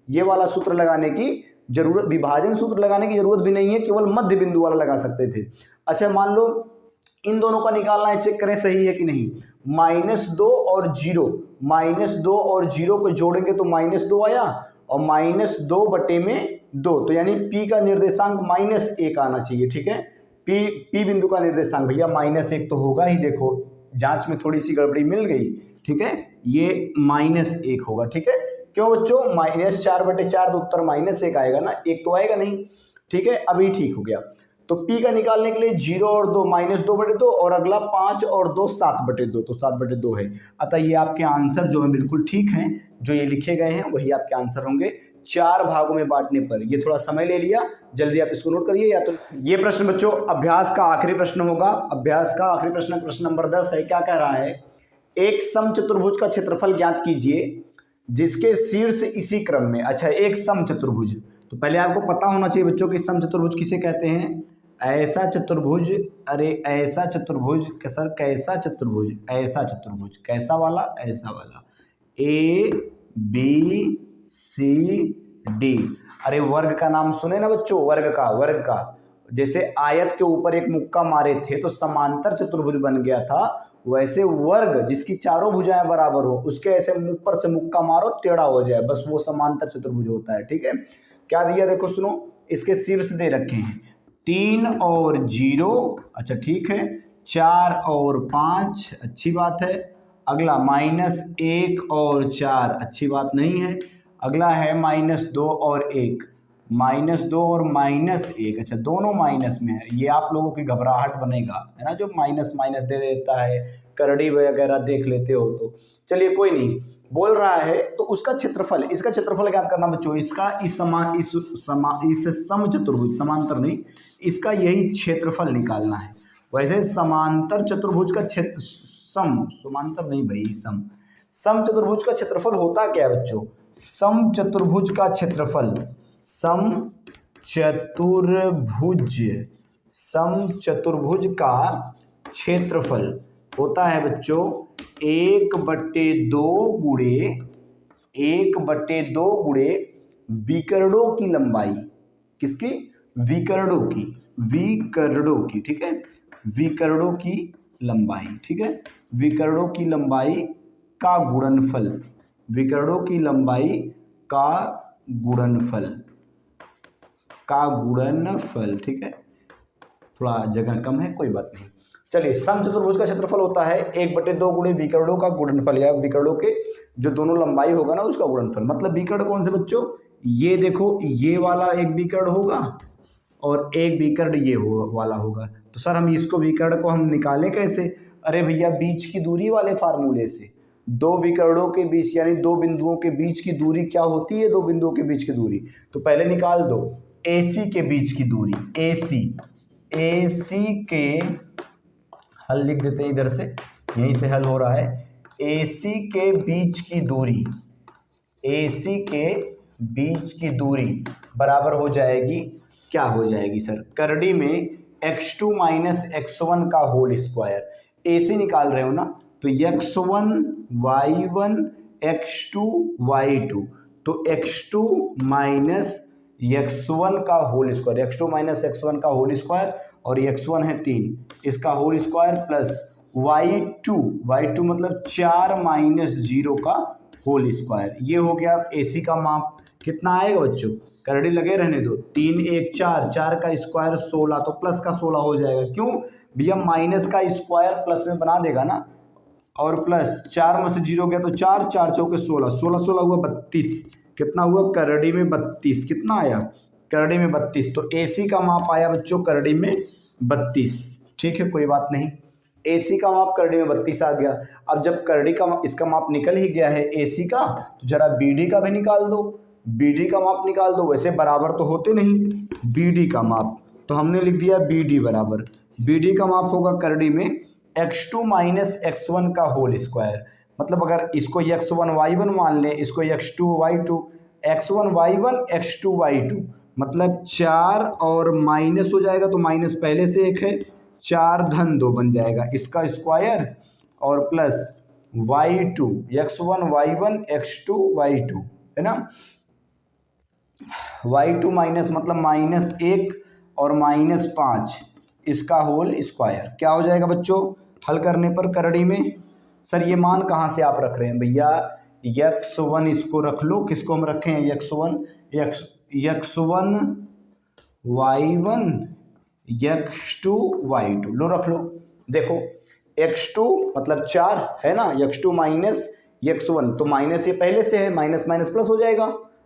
ये वाला सूत्र लगाने की जरूरत, विभाजन सूत्र लगाने की जरूरत भी नहीं है, केवल मध्य बिंदु वाला लगा सकते थे। अच्छा मान लो इन दोनों का निकालना है, चेक करें सही है कि नहीं। -2 और 0, -2 और 0 को जोड़ेंगे तो -2 आया, और -2 बटे में 2, तो यानी P का निर्देशांक -1 आना चाहिए, ठीक है। P बिंदु का निर्देशांक भैया -1 तो होगा ही। देखो जांच में थोड़ी सी गड़बड़ी मिल गई, ठीक है, ये -1 होगा, ठीक है। क्यों बच्चों? -4 बटे 4 तो उत्तर -1 आएगा ना, 1 तो आएगा नहीं, ठीक है। अभी ठीक हो गया। तो P का निकालने के लिए 0 और 2 -2 बटे 2, और अगला 5 और 2 7 बटे 2, तो 7 बटे 2 है। अतः ये आपके आंसर जो है बिल्कुल ठीक हैं, जो ये लिखे गए हैं वही आपके आंसर होंगे 4 भागों में बांटने पर। ये थोड़ा समय ले लिया, जल्दी आप इसको नोट करिए। या तो ये प्रश्न बच्चों अभ्यास का आखिरी प्रश्न होगा। अभ्यास का आखिरी प्रश्न, प्रश्न नंबर 10 है। क्या कह रहा है? एक समचतुर्भुज का क्षेत्रफल ज्ञात कीजिए जिसके शीर्ष इसी क्रम में। अच्छा, एक समचतुर्भुज, तो पहले आपको पता होना चाहिए बच्चों कि समचतुर्भुज किसे कहते हैं। ऐसा चतुर्भुज, अरे ऐसा चतुर्भुज सर, कैसा चतुर्भुज? ऐसा चतुर्भुज, कैसा वाला? ऐसा वाला, A B C D। अरे वर्ग का नाम सुने ना बच्चों, वर्ग का। जैसे आयत के ऊपर एक मुक्का मारे थे तो समांतर चतुर्भुज बन गया था, वैसे वर्ग जिसकी चारों भुजाएं बराबर हो उसके ऐसे ऊपर से मुक्का मारो टेढ़ा हो जाए, बस वो समांतर चतुर्भुज होता है, ठीक है। क्या दिया देखो सुनो, इसके शीर्ष दे रखे हैं 3 और 0, अच्छा ठीक है, 4 और 5, अच्छी बात है। अगला -1 और 4, अच्छी बात नहीं है। अगला है -2 और 1, -2 और -1, अच्छा दोनों माइनस में है। ये आप लोगों की घबराहट बनेगा, है ना, जो माइनस माइनस दे देता है, करड़ी वगैरह देख लेते हो तो चलिए कोई नहीं। बोल रहा है तो उसका क्षेत्रफल, इसका क्षेत्रफल ज्ञात करना बच्चों। इसका इस समचतुर्भुज, समांतर नहीं, इसका यही क्षेत्रफल निकालना है। वैसे समांतर चतुर्भुज का क्षेत्र, समांतर नहीं भाई, समचतुर्भुज का क्षेत्रफल होता क्या है बच्चों? समचतुर्भुज का क्षेत्रफल, समचतुर्भुज का क्षेत्रफल होता है बच्चों 1/2 गुणे विकर्णों की लंबाई। किसकी? विकर्णों की, ठीक है, विकर्णों की लंबाई, ठीक है, विकर्णों की लंबाई का गुणनफल, विकर्णों की लंबाई का गुणनफल, ठीक है। थोड़ा जगह कम है, कोई बात नहीं। चलिए, समचतुर्भुज का क्षेत्रफल होता है 1/2 गुणे विकर्णों का गुणनफल, या विकर्णों के जो दोनों लंबाई होगा ना उसका गुणनफल। मतलब विकर्ण कौन से बच्चों, ये देखो, ये वाला एक विकर्ण होगा और एक विकर्ण ये वाला होगा। तो सर हम इसको विकर्ण को हम निकालें कैसे? अरे भैया, बीच की दूरी वाले फार्मूले से। दो विकर्णों के बीच यानी दो बिंदुओं के बीच की दूरी क्या होती है? दो बिंदुओं के बीच की दूरी। तो पहले निकाल दो AC के बीच की दूरी, AC के हल लिख देते हैं इधर से, यहीं से हल हो रहा है। AC के बीच की दूरी, AC के बीच की दूरी बराबर हो जाएगी, क्या हो जाएगी सर? करड़ी में x2 माइनस x1 का होल स्क्वायर। AC निकाल रहे हो ना, तो x1 y1 x2 y2, तो x2 माइनस x1 का whole square, x2 minus x1 का होल स्क्वायर, और x1 है 3, इसका होल स्क्वायर प्लस y2 मतलब 4 माइनस 0 का होल स्क्वायर। ये हो गया AC का माप। कितना आएगा बच्चों? करड़ी लगे रहने दो, 3 1 4, 4 का स्क्वायर 16, तो प्लस का 16 हो जाएगा। क्यों भैया? माइनस का स्क्वायर प्लस में बना देगा ना, और प्लस 4 में से 0 गया तो 4, 4 चौके 16, 16 16 हुआ 32। कितना हुआ? करड़ी में 32। कितना आया? करड़ी में 32। तो AC का माप आया बच्चों करड़ी में 32। ठीक है, कोई बात नहीं। AC का माप करड़ी में 32 आ गया। अब जब करड़ी का इसका माप निकल ही गया है AC का, तो जरा BD का भी निकाल दो। BD का माप निकाल दो। वैसे बराबर तो होते नहीं BD का माप, तो हमने लिख दिया BD बराबर। BD का माप होगा करड़ी में x2 माइनस x1 का होल स्क्वायर। मतलब अगर इसको x1 y1 मान लें, इसको x2 y2, x1 y1 x2 y2, मतलब 4 और माइनस हो जाएगा, तो माइनस पहले से एक है, 4 धन 2 बन जाएगा, इसका स्क्वायर और plus y2 x1 y1 x2 y2, है ना। y2 माइनस मतलब -1 और -5, इसका होल स्क्वायर। क्या हो जाएगा बच्चों हल करने पर करड़ी में? सर ये मान कहाँ से आप रख रहे हैं भैया? x1 इसको रख लो। किसको हम रखे हैं? x1 y1 x2 y2, लो रख लो। देखो x2 मतलब 4 है ना, x2 माइनस x1, तो माइनस ये पहले से है, माइनस माइनस प्लस हो जाएगा,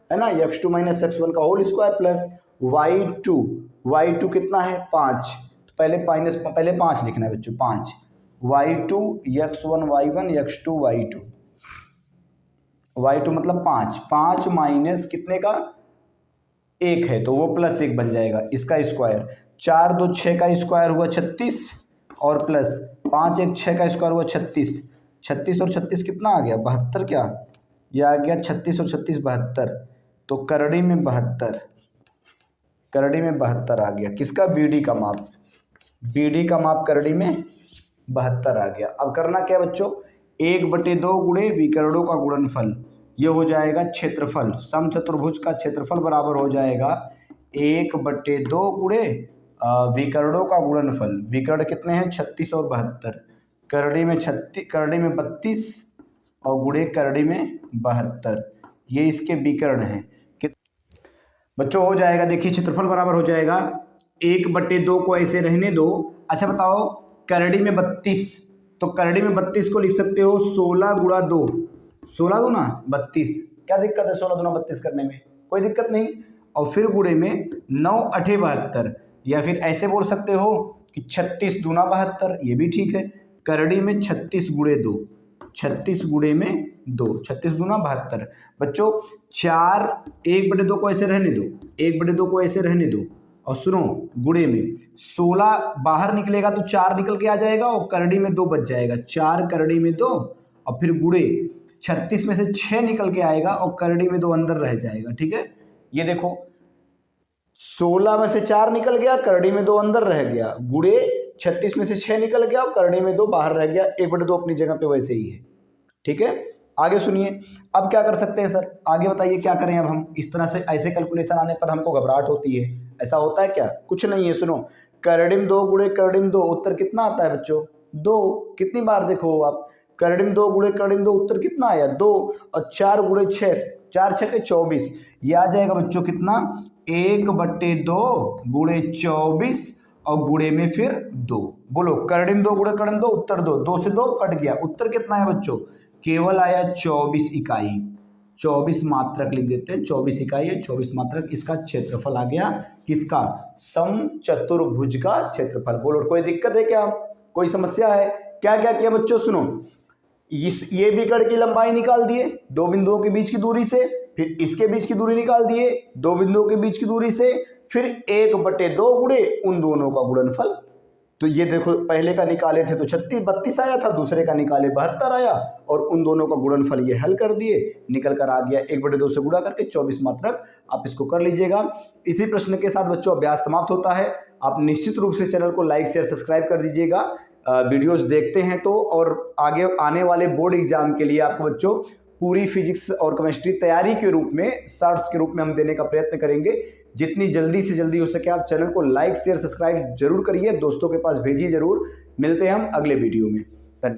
है ना। x2 माइनस x1 का होल स्क्वायर प्लस y2 कितना है? 5। तो पहले 5 लिखना है बच्चों, 5 y2 x1 y1 x2 y2 मतलब 5 माइनस कितने का? 1 है, तो वो प्लस 1 बन जाएगा, इसका स्क्वायर। 4 2 6 का स्क्वायर हुआ 36, और प्लस 5 1 6 का स्क्वायर हुआ 36। 36 और 36 कितना आ गया? 72। क्या यह आ गया? 36 और 36 72। तो करड़ी में 72, करड़ी में 72 आ गया। किसका? BD का माप। BD का माप करड़ी में 72 आ गया। अब करना क्या बच्चों? 1/2 गुणे विकर्णों का गुणनफल, ये हो जाएगा क्षेत्रफल। समचतुर्भुज का क्षेत्रफल बराबर हो जाएगा 1/2 गुणे विकर्णों का गुणनफल। विकर्ण कितने हैं? 36 और 72। करड़ी में 32 और गुणे करड़ी में 72, ये इसके विकर्ण हैं। बच्चों हो जाएगा, देखिए क्षेत्रफल बराबर हो जाएगा 1/2 को ऐसे रहने दो। अच्छा बताओ, करड़ी में 32, तो करड़ी में 32 को लिख सकते हो 16 गुणा 2, 16 दूना 32। क्या दिक्कत है 16 दूना 32 करने में? कोई दिक्कत नहीं। और फिर गुणे में 9 8 72, या फिर ऐसे बोल सकते हो कि 36 दूना 72, ये भी ठीक है। करड़ी में 36 गुणे 2, 36 गुणे में 2, 36 दूना 72। बच्चों 4 1/2 को ऐसे रहने दो, 1/2 को ऐसे रहने दो, और सुनो गुणे में 16 बाहर निकलेगा तो 4 निकल के आ जाएगा, और करड़ी में 2 बच जाएगा। 4 करड़ी में 2, और फिर गुणे 36 में से 6 निकल के आएगा, और करड़ी में 2 अंदर रह जाएगा। ठीक है, ये देखो 16 में से 4 निकल गया, करड़ी में 2 अंदर रह गया, गुणे 36 में से 6 निकल गया और करड़ी में 2 बाहर रह गया। 1/2 अपनी जगह पे वैसे ही है। ठीक है, आगे सुनिए। अब क्या कर सकते हैं सर? आगे बताइए क्या करें अब हम? इस तरह से ऐसे कैलकुलेशन आने पर हमको घबराहट होती है, ऐसा होता है क्या? कुछ नहीं है, सुनो। करड़िम 2 गुणे करड़िम 2, उत्तर कितना आता है बच्चों? 2। कितनी बार देखो आप, करड़िम 2 गुणे करड़िम 2, उत्तर कितना आया? 2। और 4 गुणे 6, 4 6 24, ये आ जाएगा बच्चों कितना? 1/2 गुणे 24, और गुणे में फिर 2। बोलो कर्णिम 2 गुणे कर्णिम 2, उत्तर 2, 2 से 2 कट गया। उत्तर कितना है बच्चों? केवल आया 24 इकाई। 24 मात्रक लिख देते हैं, 24 इकाई है, 24 मात्रक। इसका क्षेत्रफल आ गया किसका? समचतुर्भुज का क्षेत्रफल। बोलो कोई दिक्कत है क्या? कोई समस्या है? क्या क्या किया बच्चों? सुनो, ये विकर्ण की लंबाई निकाल दिए 2 बिंदुओं के बीच की दूरी से, फिर इसके बीच की दूरी निकाल दिए 2 बिंदुओं के बीच की दूरी से, फिर 1/2 गुणे उन दोनों का गुणनफल। तो ये देखो पहले का निकाले थे तो 32 आया था, दूसरे का निकाले 72 आया, और उन दोनों का गुणनफल ये हल कर दिए, निकल कर आ गया 1/2 से गुणा करके 24 मात्रक। आप इसको कर लीजिएगा। इसी प्रश्न के साथ बच्चों अभ्यास समाप्त होता है। आप निश्चित रूप से चैनल को लाइक शेयर सब्सक्राइब कर दीजिएगा। वीडियोस देखते हैं तो, और आगे आने वाले बोर्ड एग्जाम के लिए आपको बच्चों पूरी फिजिक्स और केमिस्ट्री तैयारी के रूप में शॉर्ट्स के रूप में हम देने का प्रयत्न करेंगे। जितनी जल्दी से जल्दी हो सके आप चैनल को लाइक शेयर सब्सक्राइब जरूर करिए, दोस्तों के पास भेजिए जरूर। मिलते हैं हम अगले वीडियो में।